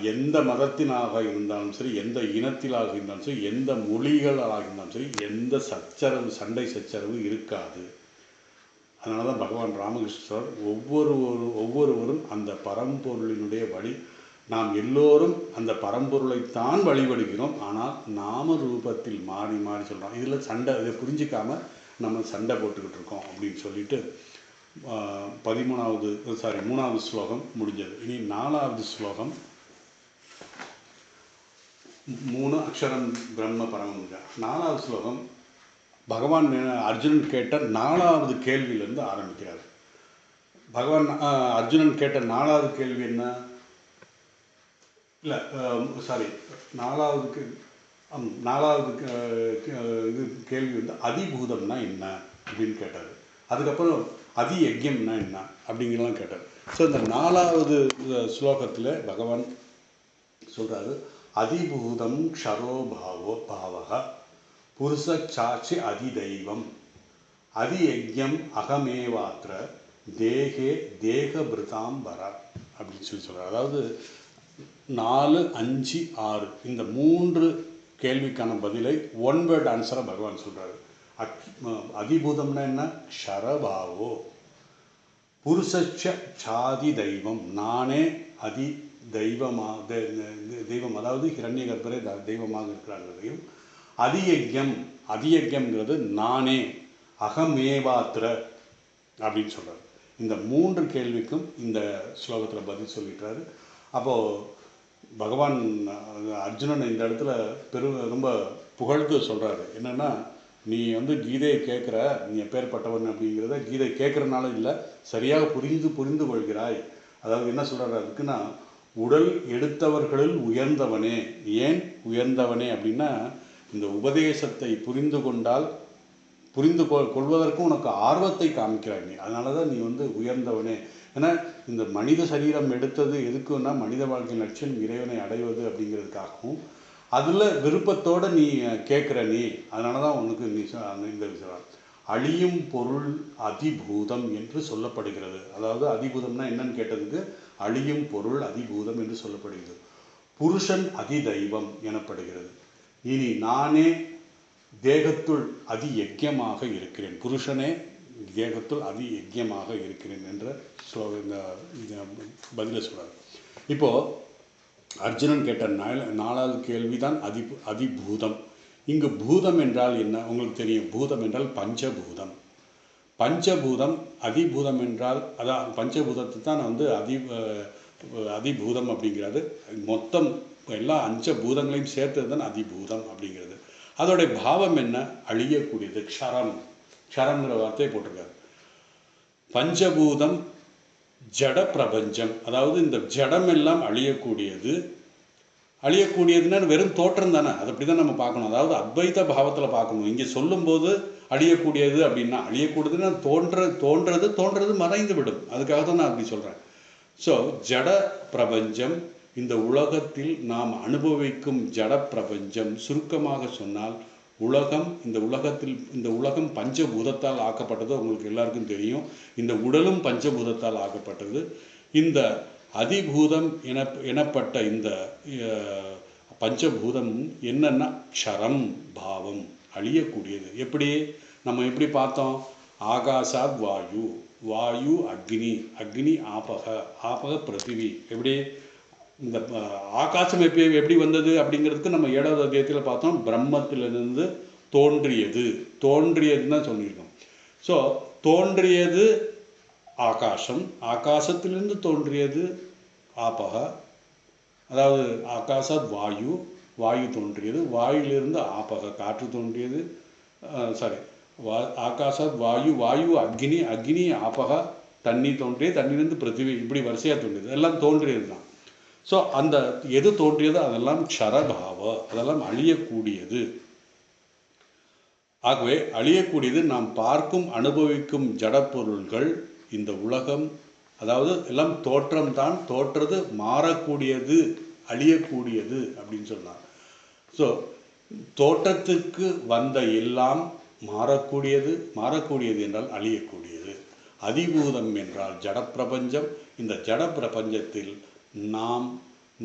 [SPEAKER 1] எந்த மதத்தினாக இருந்தாலும் சரி, எந்த இனத்திலாக இருந்தாலும் சரி, எந்த மொழிகளாக இருந்தாலும் சரி, எந்த சண்டை சச்சரவு இருக்காது. அதனால தான் பகவான் ராமகிருஷ்ணர் ஒவ்வொருவரும் அந்த பரம்பொருளினுடைய வழி, நாம் எல்லோரும் அந்த பரம்பொருளைத்தான் வழிபடுகிறோம். ஆனால் நாம ரூபத்தில் மாறி மாறி சொல்கிறோம். இதில் இதை புரிஞ்சிக்காமல் நம்ம சண்டை போட்டுக்கிட்டு இருக்கோம் அப்படின்னு சொல்லிட்டு 3வது ஸ்லோகம் முடிஞ்சது. இனி 4வது ஸ்லோகம். 3 அக்ஷரம் பிரம்ம பரமம். 4வது ஸ்லோகம் பகவான் அர்ஜுனன் கேட்ட 4வது கேள்வியிலேருந்து ஆரம்பிக்கிறார். பகவான் அர்ஜுனன் கேட்ட 4வது கேள்வி என்ன? இல்லை சாரி 4வது இது கேள்வி வந்து அதிபூதம்னா என்ன அப்படின்னு கேட்டார். அதுக்கப்புறம் அதி யஜ்யம்னா என்ன அப்படிங்கிறலாம் கேட்டார். ஸோ இந்த 4வது ஸ்லோகத்தில் பகவான் சொல்கிறாரு, அதிபூதம் க்ஷரோ பாவக புருஷ சாட்சி அதிதெய்வம் அதியஜ்யம் அகமேவாத்திர தேகே தேகபிருதாம்பர அப்படின்னு சொல்கிறார். அதாவது 4, 5, 6 இந்த 3 கேள்விக்கான பதிலை ஒன் வேர்ட் ஆன்சராக பகவான் சொல்கிறாரு. அதிபூதம்னா என்ன? க்ஷரபாவோ புருஷ சாதி தெய்வம், நானே அதி தெய்வம், அதாவது ஹிரண்ய கர்ப்பரே தெய்வமாக இருக்கிறார்களையும். அதியஜ்யம்ங்கிறது நானே, அகமேவாத்திர அப்படின்னு சொல்கிறார். இந்த 3 கேள்விக்கும் இந்த ஸ்லோகத்தில் பதில் சொல்லிட்டாரு. அப்போது பகவான் அர்ஜுனன் இந்த இடத்துல ரொம்ப புகழ்ந்து சொல்கிறாரு. என்னென்னா, நீ வந்து கீதையை கேட்குற, நீ எப்பேற்பட்டவன் அப்படிங்கிறத கீதை கேட்குறனால இல்லை, சரியாக புரிந்து கொள்கிறாய். அதாவது என்ன சொல்கிறாரு அதுக்குன்னா, உடல் எடுத்தவர்களில் உயர்ந்தவனே. ஏன் உயர்ந்தவனே அப்படின்னா, இந்த உபதேசத்தை புரிந்து கொண்டால் கொள்வதற்கும் உனக்கு ஆர்வத்தை காமிக்கிறாய் நீ, அதனால தான் நீ வந்து உயர்ந்தவனே. ஏன்னா இந்த மனித சரீரம் எடுத்தது எதுக்குன்னா, மனித வாழ்க்கை லட்சியம் இறைவனை அடைவது அப்படிங்கிறதுக்காகவும், அதில் விருப்பத்தோடு நீ கேட்குற நீ, அதனால தான் உனக்கு நீ இந்த விஷயம் அழியும் பொருள் அதிபூதம் என்று சொல்லப்படுகிறது. அதாவது அதிபூதம்னா என்னன்னு கேட்டதுக்கு அழியும் பொருள் அதிபூதம் என்று சொல்லப்படுகிறது. புருஷன் அதிதெய்வம் எனப்படுகிறது. இனி நானே தேகத்துள் அதி யஜ்யமாக இருக்கிறேன், புருஷனே தேகத்துள் அதி யஜ்யமாக இருக்கிறேன் என்ற இந்த பதிலை சொல்கிறார். இப்போது அர்ஜுனன் கேட்ட நாலாவது கேள்விதான் அதிபூதம். இங்கு பூதம் என்றால் என்ன உங்களுக்கு தெரியும். பூதம் என்றால் பஞ்சபூதம். பஞ்சபூதம் அதிபூதம் என்றால் அதான் பஞ்சபூதத்தை தான் வந்து அதிபூதம் அப்படிங்கிறது. மொத்தம் எல்லா 5 பூதங்களையும் சேர்த்தது தான் அதிபூதம் அப்படிங்கிறது. அதோடைய பாவம் என்ன? அழியக்கூடியது. க்ஷரம்ங்கிற வார்த்தையை போட்டிருக்காரு. பஞ்சபூதம் ஜட பிரபஞ்சம், அதாவது இந்த ஜடம் எல்லாம் அழியக்கூடியது. அழியக்கூடியதுன்னா வெறும் தோற்றம் தானே, அது அப்படி தான் நம்ம பார்க்கணும். அதாவது அத்வைத பாவத்தில் பார்க்கணும். இங்கே சொல்லும்போது அழியக்கூடியது அப்படின்னா, அழியக்கூடியதுன்னா தோன்றது மறைந்து விடும். அதுக்காக தான் நான் அப்படி சொல்கிறேன். ஸோ ஜட பிரபஞ்சம், இந்த உலகத்தில் நாம் அனுபவிக்கும் ஜட பிரபஞ்சம், சுருக்கமாக சொன்னால் உலகம். இந்த உலகம் பஞ்சபூதத்தால் ஆக்கப்பட்டது, உங்களுக்கு எல்லாருக்கும் தெரியும். இந்த உடலும் பஞ்சபூதத்தால் ஆக்கப்பட்டது. இந்த அதிபூதம் எனப்பட்ட இந்த பஞ்சபூதம் என்னன்னா க்ஷரம் பாவம், அழியக்கூடியது. நம்ம எப்படி பார்த்தோம்? ஆகாசாத் வாயு, வாயு அக்னி, அக்னி ஆபக பிருத்திவி. எப்படி இந்த ஆகாசம் எப்படி வந்தது அப்படிங்கிறதுக்கு நம்ம 7வது அத்தியாயத்தில் பார்த்தோம். பிரம்மத்திலிருந்து தோன்றியதுன்னு தான் சொல்லியிருக்கோம். ஸோ தோன்றியது ஆகாசம், ஆகாசத்திலிருந்து தோன்றியது ஆபக, அதாவது ஆகாசாத் வாயு, வாயு தோன்றியது, வாயுவிலிருந்து ஆபக காற்று தோன்றியது. ஆகாசாத் வாயு, வாயு அக்னி, அக்னி ஆபக தண்ணீர் தோன்றியது, தண்ணீரிலிருந்து பிருத்திவி, இப்படி வரிசையாக தோன்றியது. எல்லாம் தோன்றியது தான். ஸோ அந்த எது தோன்றியதோ அதெல்லாம் க்ஷரபாவ, அதெல்லாம் அழியக்கூடியது. ஆகவே அழியக்கூடியது நாம் பார்க்கும் அனுபவிக்கும் ஜடப்பொருள்கள், இந்த உலகம், அதாவது எல்லாம் தோற்றம்தான். தோற்றது மாறக்கூடியது, அழியக்கூடியது அப்படின்னு சொன்னார். ஸோ தோற்றத்துக்கு வந்த எல்லாம் மாறக்கூடியது என்றால் அழியக்கூடியது. அதிபூதம் என்றால் ஜடப்பிரபஞ்சம். இந்த ஜடப்பிரபஞ்சத்தில்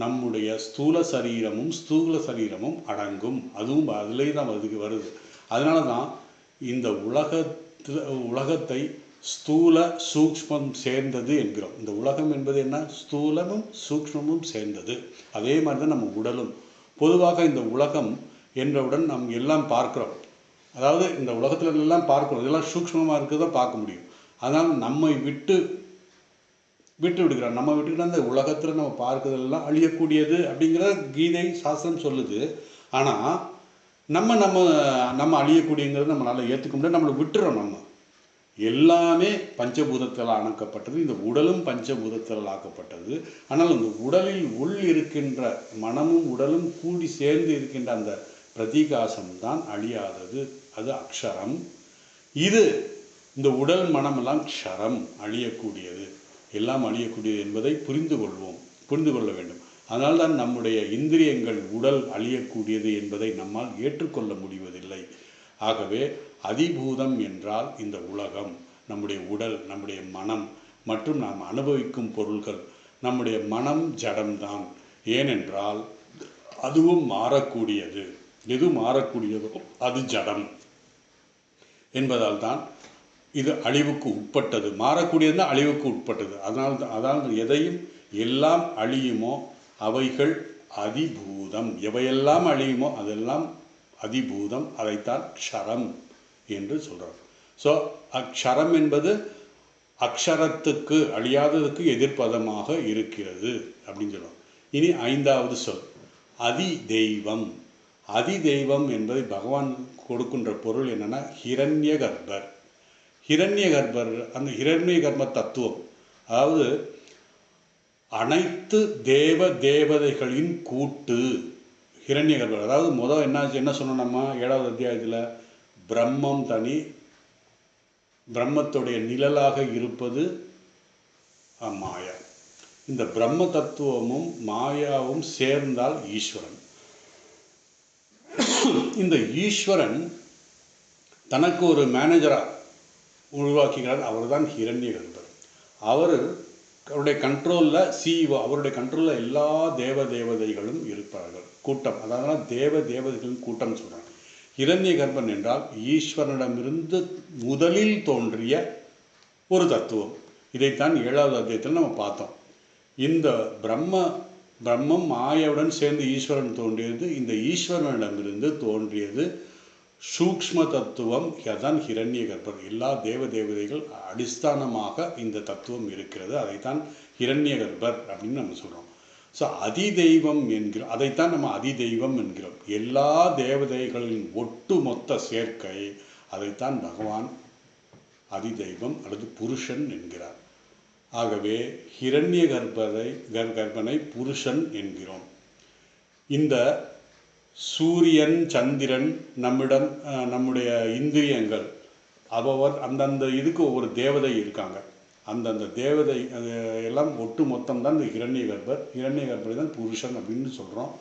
[SPEAKER 1] நம்முடைய ஸ்தூல சரீரமும் அடங்கும். அதுவும் அதிலே தான் அதுக்கு வருது. அதனால தான் இந்த உலகத்தை ஸ்தூல சூக்ஷ்மம் சேர்ந்தது என்கிறோம். இந்த உலகம் என்பது என்ன? ஸ்தூலமும் சூக்ஷ்மமும் சேர்ந்தது. அதே மாதிரி தான் நம்ம உடலும். பொதுவாக இந்த உலகம் என்றவுடன் நாம் எல்லாம் பார்க்குறோம். அதாவது இந்த உலகத்தில் எல்லாம் பார்க்குறோம், இதெல்லாம் சூக்ஷ்மமாக இருக்கிறத பார்க்க முடியும். அதனால் நம்மை விட்டு விடுகிறார். நம்ம விட்டுக்கிட்ட அந்த உலகத்தில் நம்ம பார்க்கறதெல்லாம் அழியக்கூடியது அப்படிங்கிற கீதை சாஸ்திரம் சொல்லுது. ஆனால் நம்ம அழியக்கூடியங்கிறது நம்மளால் ஏற்றுக்க முடியாது. நம்மளை விட்டுறோம். நம்ம எல்லாமே பஞ்சபூதத்தால் ஆக்கப்பட்டது. இந்த உடலும் பஞ்சபூதத்தால் ஆக்கப்பட்டது. ஆனால் அந்த உடலில் இருக்கின்ற மனமும் உடலும் கூடி சேர்ந்து இருக்கின்ற அந்த பிரதிகாசம்தான் அழியாதது. அது அக்ஷரம். இந்த உடல் மனமெல்லாம் க்ஷரம், அழியக்கூடியது. எல்லாம் அழியக்கூடியது என்பதை புரிந்து கொள்ள வேண்டும். அதனால்தான் நம்முடைய இந்திரியங்கள் உடல் அழியக்கூடியது என்பதை நம்மால் ஏற்றுக்கொள்ள முடிவதில்லை. ஆகவே அதிபூதம் என்றால் இந்த உலகம், நம்முடைய உடல், நம்முடைய மனம் மற்றும் நாம் அனுபவிக்கும் பொருள்கள். நம்முடைய மனம் ஜடம்தான். ஏனென்றால் அதுவும் மாறக்கூடியது. எது மாறக்கூடியதோ அது ஜடம் என்பதால் தான் இது அழிவுக்கு உட்பட்டது. மாறக்கூடியதுன்னா அழிவுக்கு உட்பட்டது. அதனால் எதையும் எல்லாம் அழியுமோ அவைகள் அதிபூதம். எவையெல்லாம் அழியுமோ அதெல்லாம் அதிபூதம். அதைத்தான் க்ஷரம் என்று சொல்கிறார். ஸோ அக்ஷரம் என்பது அக்ஷரத்துக்கு, அழியாததுக்கு எதிர்ப்பதமாக இருக்கிறது அப்படின்னு சொல்லுவோம். இனி 5வது சொல் அதி தெய்வம். அதிதெய்வம் என்பதை பகவான் கொடுக்கின்ற பொருள் என்னென்னா ஹிரண்ய கர்ப்பர். ஹிரண்ய கர்ப்பர் அந்த ஹிரண்ய கர்ப்ப தத்துவம், அதாவது அனைத்து தேவதைகளின் கூட்டு ஹிரண்ய கர்ப்பர். அதாவது முதல் என்ன சொன்னோம் நம்ம 7வது அத்தியாயத்தில், பிரம்மம் தனி, பிரம்மத்துடைய நிழலாக இருப்பது மாயா. இந்த பிரம்ம தத்துவமும் மாயாவும் சேர்ந்தால் ஈஸ்வரன். இந்த ஈஸ்வரன் தனக்கு ஒரு மேனேஜராக உருவாக்குகிறார். அவர் தான் ஹிரண்ய கர்ப்பர். அவருடைய கண்ட்ரோலில் சிஇஓ, அவருடைய கண்ட்ரோலில் எல்லா தேவதைகளும் இருப்பார்கள், கூட்டம். அதனால தேவதைகளின் கூட்டம் சொல்கிறாங்க. ஹிரண்ய கர்ப்பன் என்றால் ஈஸ்வரனிடமிருந்து முதலில் தோன்றிய ஒரு தத்துவம். இதைத்தான் 7வது அத்தியாயத்தில் நம்ம பார்த்தோம். இந்த பிரம்மம் மாயவுடன் சேர்ந்து ஈஸ்வரன் தோன்றியது. இந்த ஈஸ்வரனிடமிருந்து தோன்றியது சூக்ஷ்ம தத்துவம், அதான் ஹிரண்ய கர்ப்பர். எல்லா தேவதைகள் அடிஸ்தானமாக இந்த தத்துவம் இருக்கிறது. அதைத்தான் ஹிரண்ய கர்ப்பர் அப்படின்னு நம்ம சொல்கிறோம். ஸோ அதிதெய்வம் என்கிறோம், அதைத்தான் நம்ம அதிதெய்வம் என்கிறோம். எல்லா தேவதைகளின் ஒட்டுமொத்த சேர்க்கை, அதைத்தான் பகவான் அதிதெய்வம் அல்லது புருஷன் என்கிறார். ஆகவே ஹிரண்ய கர்ப்பனை புருஷன் என்கிறோம். இந்த சூரியன் சந்திரன் நம்முடைய இந்திரியங்கள் அந்தந்த இதுக்கு ஒவ்வொரு தேவதை இருக்காங்க. அந்தந்த தேவதை எல்லாம் ஒட்டு மொத்தம் தான் இந்த ஹிரண்ய கர்ப்பரை தான் புருஷன் அப்படின்னு சொல்கிறோம்.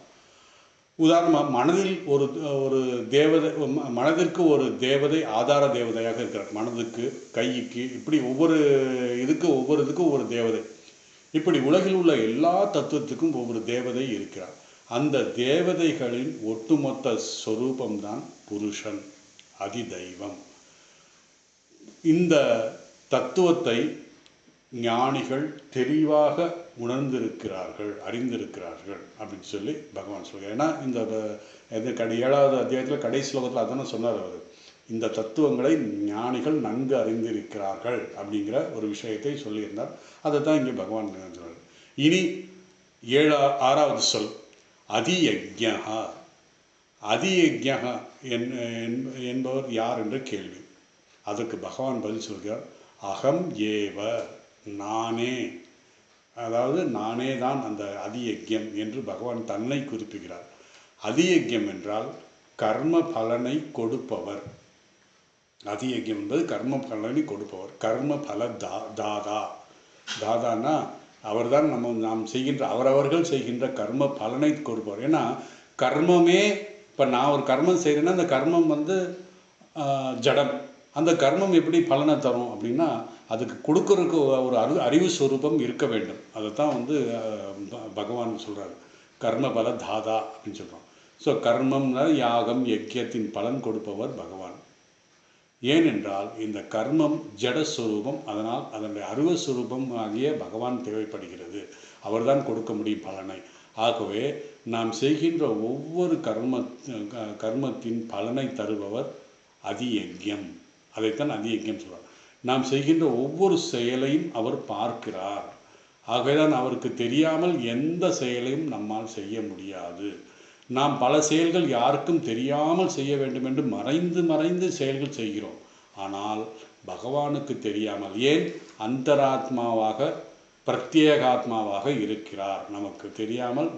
[SPEAKER 1] உதாரணமாக மனதில் ஒரு தேவதை, மனதிற்கு ஒரு தேவதை ஆதார தேவதையாக இருக்கிறார். மனதுக்கு, கைக்கு, இப்படி ஒவ்வொரு இதுக்கும் ஒவ்வொரு தேவதை. இப்படி உலகில் உள்ள எல்லா தத்துவத்துக்கும் ஒவ்வொரு தேவதை இருக்கிறார். அந்த தேவதைகளின் ஒட்டுமொத்த ஸ்வரூபம்தான் புருஷன், அதிதெய்வம். இந்த தத்துவத்தை ஞானிகள் தெளிவாக உணர்ந்திருக்கிறார்கள், அறிந்திருக்கிறார்கள் அப்படின்னு சொல்லி பகவான் சொல்கிறார். ஏன்னா இந்த 7வது அத்தியாயத்தில் கடைசி ஸ்லோகத்தில் அதான சொன்னார் அவர். இந்த தத்துவங்களை ஞானிகள் நன்கு அறிந்திருக்கிறார்கள் அப்படிங்கிற ஒரு விஷயத்தை சொல்லியிருந்தார். அதை தான் இங்கே பகவான் சொன்னார். இனி 6வது சொல் அதியஜ்ஞா. அதியஜ்ஞா என்பவர் யார் என்ற கேள்வி. அதற்கு பகவான் பதில் சொல்கிறார், அகம் ஏவ, நானே. அதாவது நானே தான் அந்த அதியஜ்யம் என்று பகவான் தன்னை குறிப்பிடுகிறார். அதியஜ்யம் என்றால் கர்ம பலனை கொடுப்பவர். அதியஜ்யம் என்பது கர்ம பலனை கொடுப்பவர். கர்ம பல தாதானா அவர்தான் நாம் செய்கின்ற அவரவர்கள் செய்கின்ற கர்ம பலனை கொடுப்பவர். ஏன்னா கர்மமே, இப்போ நான் ஒரு கர்மம் செய்கிறேன்னா அந்த கர்மம் ஜடம். அந்த கர்மம் எப்படி பலனை தரும் அப்படின்னா அதுக்கு கொடுக்கறதுக்கு ஒரு அறிவு ஸ்வரூபம் இருக்க வேண்டும். அதைத்தான் பகவான் சொல்கிறார், கர்ம பல தாதா அப்படின்னு சொல்கிறோம். ஸோ கர்மம்னா யாகம் யஜ்யத்தின் பலன் கொடுப்பவர் பகவான். ஏனென்றால் இந்த கர்மம் ஜடஸ்வரூபம், அதனால் அதனுடைய அறிவுஸ்வரூபம் ஆகிய பகவான் தேவைப்படுகிறது. அவர்தான் கொடுக்க முடியும் பலனை. ஆகவே நாம் செய்கின்ற ஒவ்வொரு கர்மத்தின் பலனை தருபவர் அதியஜ்யம். அதைத்தான் அதியஜ்யம் சொல்கிறார். நாம் செய்கின்ற ஒவ்வொரு செயலையும் அவர் பார்க்கிறார். ஆகவேதான் அவருக்கு தெரியாமல் எந்த செயலையும் நம்மால் செய்ய முடியாது. நாம் பல செயல்கள் யாருக்கும் தெரியாமல் செய்ய வேண்டும் என்று மறைந்து செயல்கள் செய்கிறோம். ஆனால் பகவானுக்கு தெரியாமல், ஏன்? அந்தராத்மாவாக பிரத்யேகாத்மாவாக இருக்கிறார். நமக்கு தெரியாமல்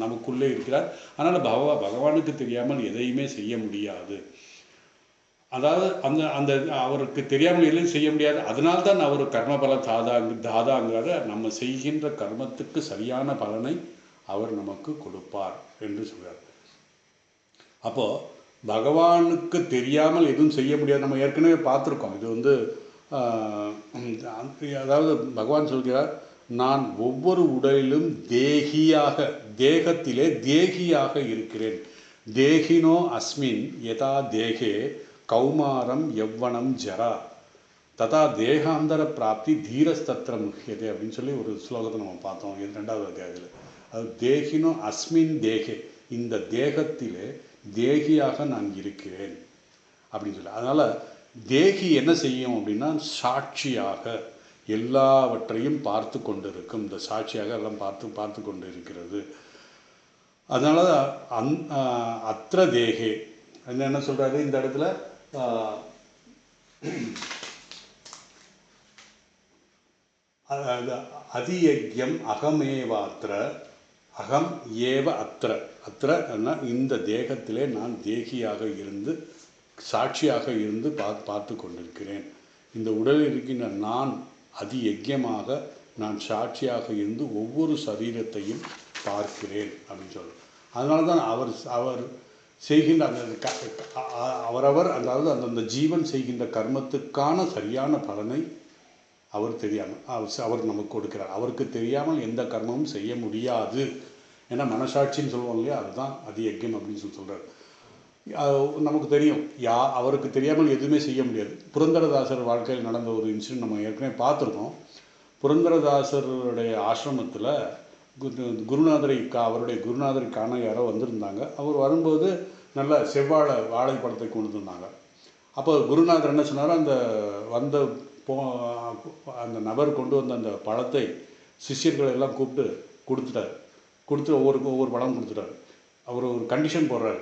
[SPEAKER 1] நமக்குள்ளே இருக்கிறார். அதனால் பகவானுக்கு தெரியாமல் எதையுமே செய்ய முடியாது. அதாவது அந்த அவருக்கு தெரியாமல் எதையும் செய்ய முடியாது. அதனால்தான் அவர் கர்மபல தாதாங்கிறாரு. நம்ம செய்கின்ற கர்மத்துக்கு சரியான பலனை அவர் நமக்கு கொடுப்பார் என்று சொல்கிறார். அப்போது பகவானுக்கு தெரியாமல் எதுவும் செய்ய முடியாது. நம்ம ஏற்கனவே பார்த்துருக்கோம். இது அதாவது பகவான் சொல்கிறார், நான் ஒவ்வொரு உடலிலும் தேகத்திலே தேகியாக இருக்கிறேன். தேகினோ அஸ்மின் யதா தேகே கௌமாரம் யவ்வனம் ஜரா ததா தேகாந்தர பிராப்தி தீரஸ்தத்திர முக்கியதே அப்படின்னு சொல்லி ஒரு ஸ்லோகத்தை நம்ம பார்த்தோம் 2வது அத்தியாயத்தில். அது தேகினோ அஸ்மின் தேகே, இந்த தேகத்திலே தேகியாக நான் இருக்கிறேன் அப்படின்னு சொல்லி. அதனால் தேகி என்ன செய்யும் அப்படின்னா சாட்சியாக எல்லாவற்றையும் பார்த்து கொண்டு இருக்கும். இந்த சாட்சியாக எல்லாம் பார்த்து கொண்டு இருக்கிறது. அதனால அத்திர தேகே என்ன சொல்கிறாரு இந்த இடத்துல, அதியஜ்யம் அகமேவாத்திர அகம் ஏவ அத்திர அத்திரன்னா இந்த தேகத்திலே நான் தேகியாக இருந்து சாட்சியாக இருந்து பார்த்து கொண்டிருக்கிறேன். இந்த உடலில் இருக்கின்ற நான் அதியஜ்யமாக நான் சாட்சியாக இருந்து ஒவ்வொரு சரீரத்தையும் பார்க்கிறேன் அப்படின்னு சொல்கிறேன். அதனால தான் அவர் செய்கின்ற அந்த அவரவர் அதாவது அந்தந்த ஜீவன் செய்கின்ற கர்மத்துக்கான சரியான பலனை அவர் தெரியாமல் அவர் நமக்கு கொடுக்கிறார். அவருக்கு தெரியாமல் எந்த கர்மமும் செய்ய முடியாது. ஏன்னா மனசாட்சின்னு சொல்லுவோம் இல்லையா, அதுதான் அதியஜ்யம் அப்படின்னு சொல்கிறார். நமக்கு தெரியும் அவருக்கு தெரியாமல் எதுவுமே செய்ய முடியாது. புரந்தரதாசர் வாழ்க்கையில் நடந்த ஒரு இன்சிடென்ட் நம்ம ஏற்கனவே பார்த்துருக்கோம். புரந்தரதாசருடைய ஆசிரமத்தில் அவருடைய குருநாதரை காண யாரோ வந்திருந்தாங்க. அவர் வரும்போது நல்ல வாழைப்பழத்தை கொண்டு வந்திருந்தாங்க. அப்போ குருநாதர் என்ன சொன்னார், அந்த நபர் கொண்டு வந்த அந்த பழத்தை சிஷ்யர்களை எல்லாம் கொடுத்துட்டு ஒவ்வொரு பழம் கொடுத்துட்டாரு. அவர் ஒரு கண்டிஷன் போடுறாரு,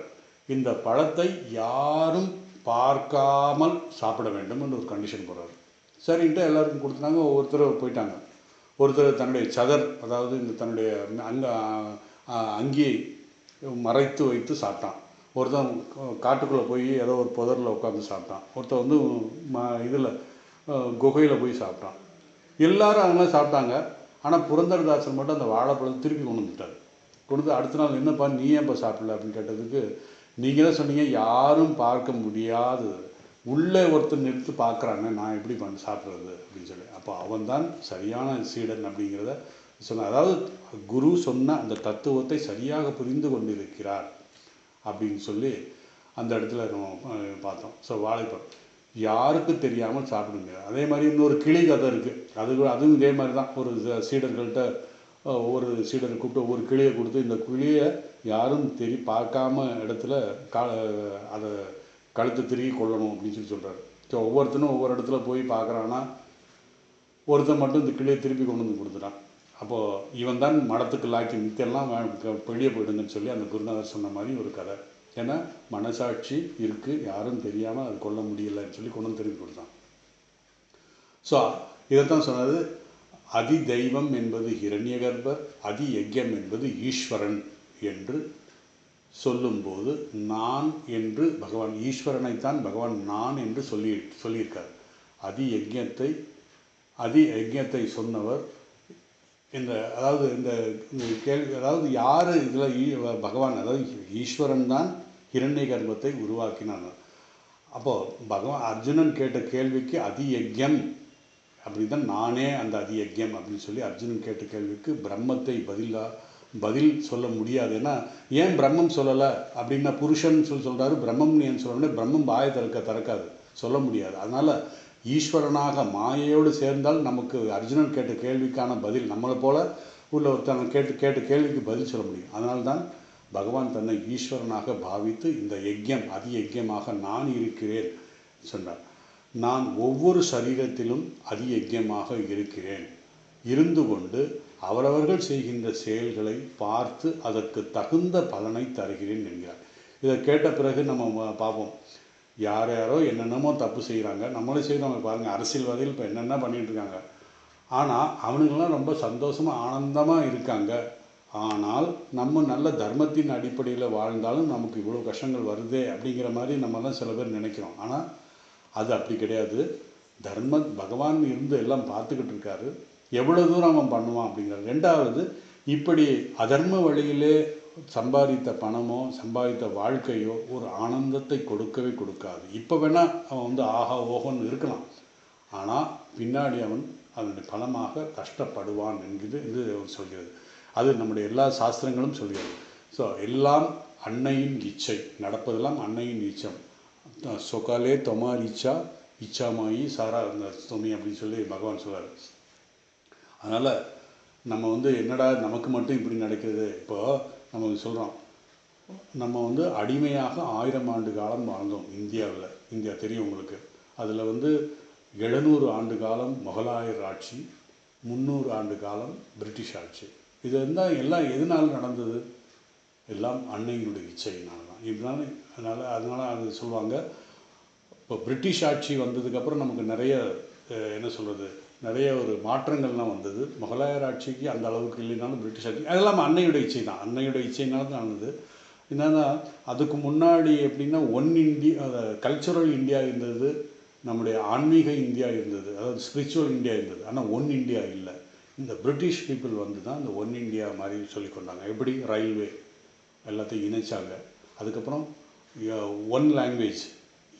[SPEAKER 1] இந்த பழத்தை யாரும் பார்க்காமல் சாப்பிட வேண்டும் என்று ஒரு கண்டிஷன் போடுறாரு. சரின்ட்டு எல்லாருக்கும் கொடுத்துட்டாங்க. ஒவ்வொருத்தர் போயிட்டாங்க. ஒருத்தர் தன்னுடைய சதர் அதாவது இந்த தன்னுடைய அங்கியை மறைத்து வைத்து சாப்பிட்டான். ஒருத்தன் காட்டுக்குள்ளே போய் ஏதோ ஒரு புதரில் உட்காந்து சாப்பிட்டான். ஒருத்தன் இதில் குகையில் போய் சாப்பிட்டான். எல்லாரும் அவங்களாம் சாப்பிட்டாங்க. ஆனால் புரந்தரதாசர் மட்டும் அந்த வாழைப்பழத்தை திருப்பி கொண்டு வந்துட்டார். கொண்டு அடுத்த நாள் என்னப்பா நீ ஏன்ப்பா சாப்பிடல அப்படின்னு கேட்டதுக்கு, நீங்கள் தான் சொன்னீங்க யாரும் பார்க்க முடியாது, உள்ளே ஒருத்தர் நிறுத்து பார்க்குறாங்க, நான் எப்படி சாப்பிட்றது அப்படின்னு சொல்லி. அப்போ அவன் தான் சரியான சீடன் அப்படிங்கிறத சொன்னார். அதாவது குரு சொன்ன அந்த தத்துவத்தை சரியாக புரிந்து கொண்டு இருக்கிறார் அப்படின்னு சொல்லி அந்த இடத்துல நம்ம பார்த்தோம். ஸோ வாழைப்பழம் யாருக்கு தெரியாமல் சாப்பிடுங்க. அதே மாதிரி இன்னொரு கிளி கதை இருக்குது. அதுவும் இதே மாதிரி தான். ஒரு சீடர்கள்ட்ட ஒவ்வொரு சீடரை கூப்பிட்டு ஒவ்வொரு கிளியை கொடுத்து, இந்த கிளியை யாரும் பார்க்காம இடத்துல அதை கழுத்து திரும்பி கொள்ளணும் அப்படின்னு சொல்கிறாரு. ஸோ ஒவ்வொருத்தனும் ஒவ்வொரு இடத்துல போய் பார்க்குறான்னா, ஒருத்தன் மட்டும் இந்த கிளியை திருப்பி கொண்டு வந்து கொடுத்துட்டான். அப்போது இவன் தான் மடத்துக்கு லாக்கி மித்தெல்லாம் வெளியே போயிடுங்கன்னு சொல்லி அந்த குருநாதர் சொன்ன மாதிரி ஒரு கதை. ஏன்னா மனசாட்சி இருக்குது, யாரும் தெரியாமல் அது கொள்ள முடியலைன்னு சொல்லி கொண்டு வந்து திருப்பி கொடுத்தான். ஸோ இதைத்தான் சொன்னது, அதி தெய்வம் என்பது ஹிரண்யகர்பர், அதி யஜ்யம் என்பது ஈஸ்வரன் என்று சொல்லும்போது நான் என்று பகவான் ஈஸ்வரனைத்தான் பகவான் நான் என்று சொல்லியிருக்கார். அதி யஜ்யத்தை சொன்னவர் இந்த கேள்வி, அதாவது யார் இதில் பகவான், அதாவது ஈஸ்வரன் தான் ஹிரண்ய கர்ப்பத்தை உருவாக்கினான். அப்போது அர்ஜுனன் கேட்ட கேள்விக்கு அதி யஜ்யம் அப்படி தான் நானே அந்த அதி யஜ்யம் அப்படின்னு சொல்லி அர்ஜுனன் கேட்ட கேள்விக்கு பிரம்மத்தை பதில் சொல்ல முடியாது. ஏன்னா ஏன் பிரம்மம் சொல்லலை அப்படின்னா, புருஷன் சொல்கிறாரு, பிரம்மம்னு ஏன் சொல்லணும்னா பிரம்மம் வாயை திறக்காது, சொல்ல முடியாது. அதனால் ஈஸ்வரனாக மாயையோடு சேர்ந்தால் நமக்கு அர்ஜுனன் கேட்ட கேள்விக்கான பதில், நம்மளை போல உள்ள ஒருத்தவங்க கேட்ட கேள்விக்கு பதில் சொல்ல முடியும். அதனால்தான் பகவான் தன்னை ஈஸ்வரனாக பாவித்து இந்த யஜ்யம் அதி யஜ்யமாக நான் இருக்கிறேன் சொன்னார். நான் ஒவ்வொரு சரீரத்திலும் அதி யஜ்யமாக இருக்கிறேன், இருந்து கொண்டு அவரவர்கள் செய்கின்ற செயல்களை பார்த்து அதற்கு தகுந்த பலனை தருகிறேன் என்கிறார். இதை கேட்ட பிறகு நம்ம பார்ப்போம், யாரோ என்னென்னமோ தப்பு செய்கிறாங்க, நம்மளே செய்கிறவங்க பாருங்கள், அரசியல்வாதிகள் இப்போ என்னென்ன பண்ணிகிட்ருக்காங்க. ஆனால் அவனுங்களாம் ரொம்ப சந்தோஷமாக ஆனந்தமாக இருக்காங்க. ஆனால் நம்ம நல்ல தர்மத்தின் அடிப்படையில் வாழ்ந்தாலும் நமக்கு இவ்வளோ கஷ்டங்கள் வருதே அப்படிங்கிற மாதிரி நம்மலாம் சில பேர் நினைக்கிறோம். ஆனால் அது அப்படி கிடையாது. பகவான் இருந்து எல்லாம் பார்த்துக்கிட்டு இருக்காரு, எவ்வளோ தூரம் அவன் பண்ணுவான் அப்படிங்கிறது. ரெண்டாவது, இப்படி அதர்ம வழியிலே சம்பாதித்த பணமோ சம்பாதித்த வாழ்க்கையோ ஒரு ஆனந்தத்தை கொடுக்கவே கொடுக்காது. இப்போ வேணால் அவன் ஆஹா ஓஹோன்னு இருக்கலாம், ஆனால் பின்னாடி அவன் அதனுடைய பலமாக கஷ்டப்படுவான் என்கிறது இது சொல்கிறது. அது நம்முடைய எல்லா சாஸ்திரங்களும் சொல்கிறது. ஸோ எல்லாம் அன்னையின் இச்சை, நடப்பதெல்லாம் அன்னையின் இச்சம். சொகாலே தொமார் இச்சாமாயி சாரா தொமி அப்படின்னு சொல்லி பகவான் சொல்கிறார். அதனால் நம்ம என்னடா நமக்கு மட்டும் இப்படி நடக்கிறது. இப்போது நம்ம சொல்கிறோம், நம்ம அடிமையாக 1000 ஆண்டு காலம் வாழ்ந்தோம் இந்தியாவில். இந்தியா தெரியும் உங்களுக்கு. அதில் 700 ஆண்டு காலம் முகலாயர் ஆட்சி, 300 ஆண்டு காலம் பிரிட்டிஷ் ஆட்சி. இது எல்லாம் எதனால் நடந்தது? எல்லாம் அன்னையினுடைய இச்சையினால தான். இப்படினால அதனால் அது சொல்லுவாங்க. இப்போ பிரிட்டிஷ் ஆட்சி வந்ததுக்கப்புறம் நமக்கு நிறைய என்ன சொல்கிறது, நிறைய ஒரு மாற்றங்கள்லாம் வந்தது. முகலாயர் ஆட்சிக்கு அந்த அளவுக்கு இல்லைனாலும் பிரிட்டிஷ் ஆட்சி அதெல்லாம் அன்னையுடைய இச்சை தான். அன்னையுடைய இச்சையினால தான் நடந்தது. என்னன்னா அதுக்கு முன்னாடி எப்படின்னா இந்தியா, கல்ச்சுரல் இந்தியா இருந்தது, நம்முடைய ஆன்மீக இந்தியா இருந்தது, அதாவது ஸ்பிரிச்சுவல் இந்தியா இருந்தது. ஆனால் இந்தியா இல்லை. இந்த பிரிட்டிஷ் பீப்புள் வந்து தான் இந்த இந்தியா மாதிரி சொல்லி கொண்டாங்க. எப்படி ரயில்வே எல்லாத்தையும் இணைச்சாங்க. அதுக்கப்புறம் லாங்குவேஜ்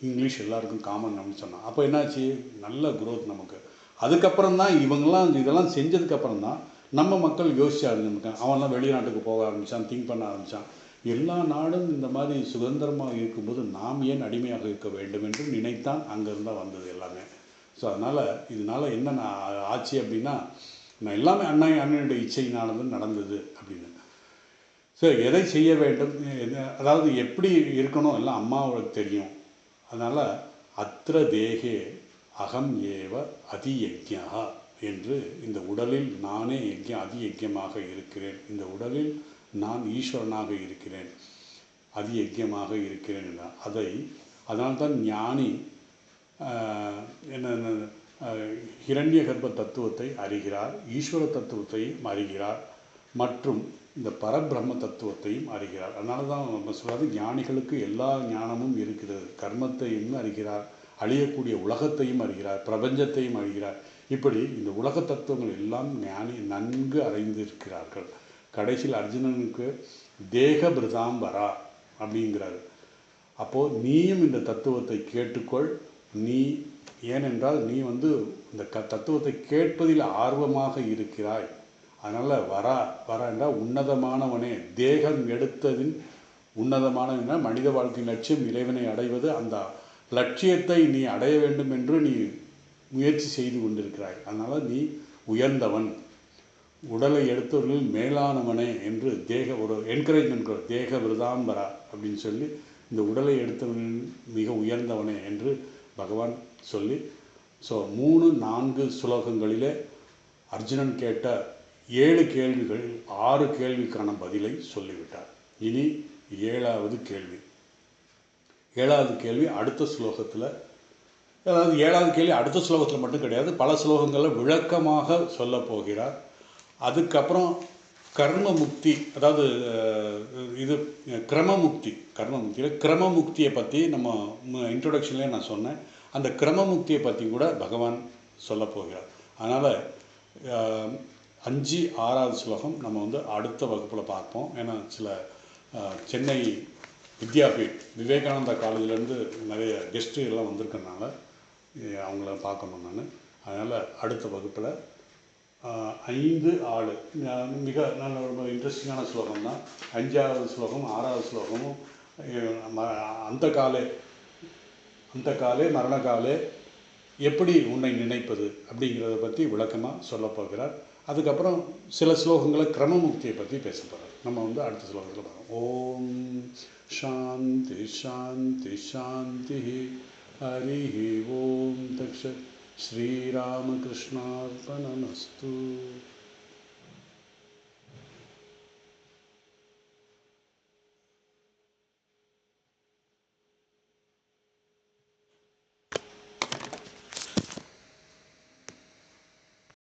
[SPEAKER 1] இங்கிலீஷ் எல்லாருக்கும் காமன் அப்படின்னு சொன்னாங்க. அப்போ என்னாச்சு, நல்ல குரோத் நமக்கு. அதுக்கப்புறம் தான் இவங்கெல்லாம் இதெல்லாம் செஞ்சதுக்கப்புறம் தான் நம்ம மக்கள் யோசிச்சு ஆரம்பிச்சாங்க. அவன்லாம் வெளிநாட்டுக்கு போக ஆரம்பித்தான், திங்க் பண்ண ஆரம்பித்தான். எல்லா நாடும் இந்த மாதிரி சுதந்திரமாக இருக்கும்போது நாம் ஏன் அடிமையாக இருக்க வேண்டும் என்று நினைத்தான். அங்கேருந்தான் வந்தது எல்லாமே. ஸோ இதனால் என்ன ஆச்சு அப்படின்னா, நான் எல்லாமே அண்ணனுடைய இச்சையினானது நடந்தது அப்படின்னு. ஸோ எதை செய்ய வேண்டும், அதாவது எப்படி இருக்கணும் எல்லாம் அம்மாவுக்கு தெரியும். அதனால் அத்திர தேகே அகம் ஏவ அதியஜ்ஞா என்று, இந்த உடலில் நானே அதியஜ்ஞமாக இருக்கிறேன், இந்த உடலில் நான் ஈஸ்வரனாக இருக்கிறேன், அதியஜ்ஞமாக இருக்கிறேன் என்றார். அதனால்தான் ஞானி என்ன ஹிரண்ய கர்ப்ப தத்துவத்தை அறிகிறார், ஈஸ்வர தத்துவத்தையும் அறிகிறார், மற்றும் இந்த பரபிரம்ம தத்துவத்தையும் அறிகிறார். அதனால தான் நம்ம சொல்கிறது, ஞானிகளுக்கு எல்லா ஞானமும் இருக்கிறது. கர்மத்தையும் அறிகிறார், அழியக்கூடிய உலகத்தையும் அறிகிறார், பிரபஞ்சத்தையும் அறிகிறார். இப்படி இந்த உலக தத்துவங்கள் எல்லாம் ஞானி நன்கு அறிந்திருக்கிறார்கள். கடைசியில் அர்ஜுனனுக்கு தேக பிருதாம்பரா அப்படிங்கிறார். அப்போது நீயும் இந்த தத்துவத்தை கேட்டுக்கொள். ஏனென்றால் நீ வந்து இந்த தத்துவத்தை கேட்பதில் ஆர்வமாக இருக்கிறாய். அதனால் வர என்றால் உன்னதமானவனே, தேகம் எடுத்ததின் உன்னதமானவனா, மனித வாழ்க்கை லட்சியம் இறைவனை அடைவது. அந்த லட்சியத்தை நீ அடைய வேண்டும் என்று நீ முயற்சி செய்து கொண்டிருக்கிறாய். அதனால் நீ உயர்ந்தவன், உடலை எடுத்தவர்களில் மேலானவனே என்று ஒரு என்கரேஜ்மெண்ட், தேக விருதாம்பரா அப்படின்னு சொல்லி, இந்த உடலை எடுத்தவர்களில் மிக உயர்ந்தவனே என்று பகவான் சொல்லி, ஸோ 3-4 ஸ்லோகங்களிலே அர்ஜுனன் கேட்ட 7 கேள்விகள் 6 கேள்விக்கான பதிலை சொல்லிவிட்டார். இனி 7வது கேள்வி. 7வது கேள்வி அடுத்த ஸ்லோகத்தில், அதாவது 7வது கேள்வி அடுத்த ஸ்லோகத்தில் மட்டும் கிடையாது, பல ஸ்லோகங்களில் விளக்கமாக சொல்ல போகிறார். அதுக்கப்புறம் கர்மமுக்தி, அதாவது இது கர்மமுக்தியில் கிரமமுக்தியை பற்றி நம்ம இன்ட்ரொடக்ஷன்லேயே நான் சொன்னேன். அந்த கிரமமுக்தியை பற்றி கூட பகவான் சொல்ல போகிறார். அதனால் 5, 6வது ஸ்லோகம் நம்ம வந்து அடுத்த வகுப்பில் பார்ப்போம். ஏன்னா சில சென்னை வித்யாபீட் விவேகானந்தா காலேஜிலேருந்து நிறைய கெஸ்ட்டு எல்லாம் வந்திருக்கனால அவங்கள பார்க்கணும் நான். அதனால் அடுத்த வகுப்பில் 5, 6 மிக நல்ல ரொம்ப இன்ட்ரெஸ்டிங்கான ஸ்லோகம் தான். 5வது ஸ்லோகம் 6வது ஸ்லோகமும் அந்த காலே மரணகாலே எப்படி உன்னை நினைப்பது அப்படிங்கிறத பற்றி விளக்கமாக சொல்ல போகிறார். அதுக்கப்புறம் சில ஸ்லோகங்களை கிரமமுக்தியை பற்றி பேச போகிறார். நம்ம வந்து அடுத்த ஸ்லோகத்தில் பார்ப்போம். ஓம் சாந்தி சாந்தி சாந்தி. ஹரி ஓம் தக்ஷ. ஸ்ரீராமகிருஷ்ணார்ப்பணமஸ்து.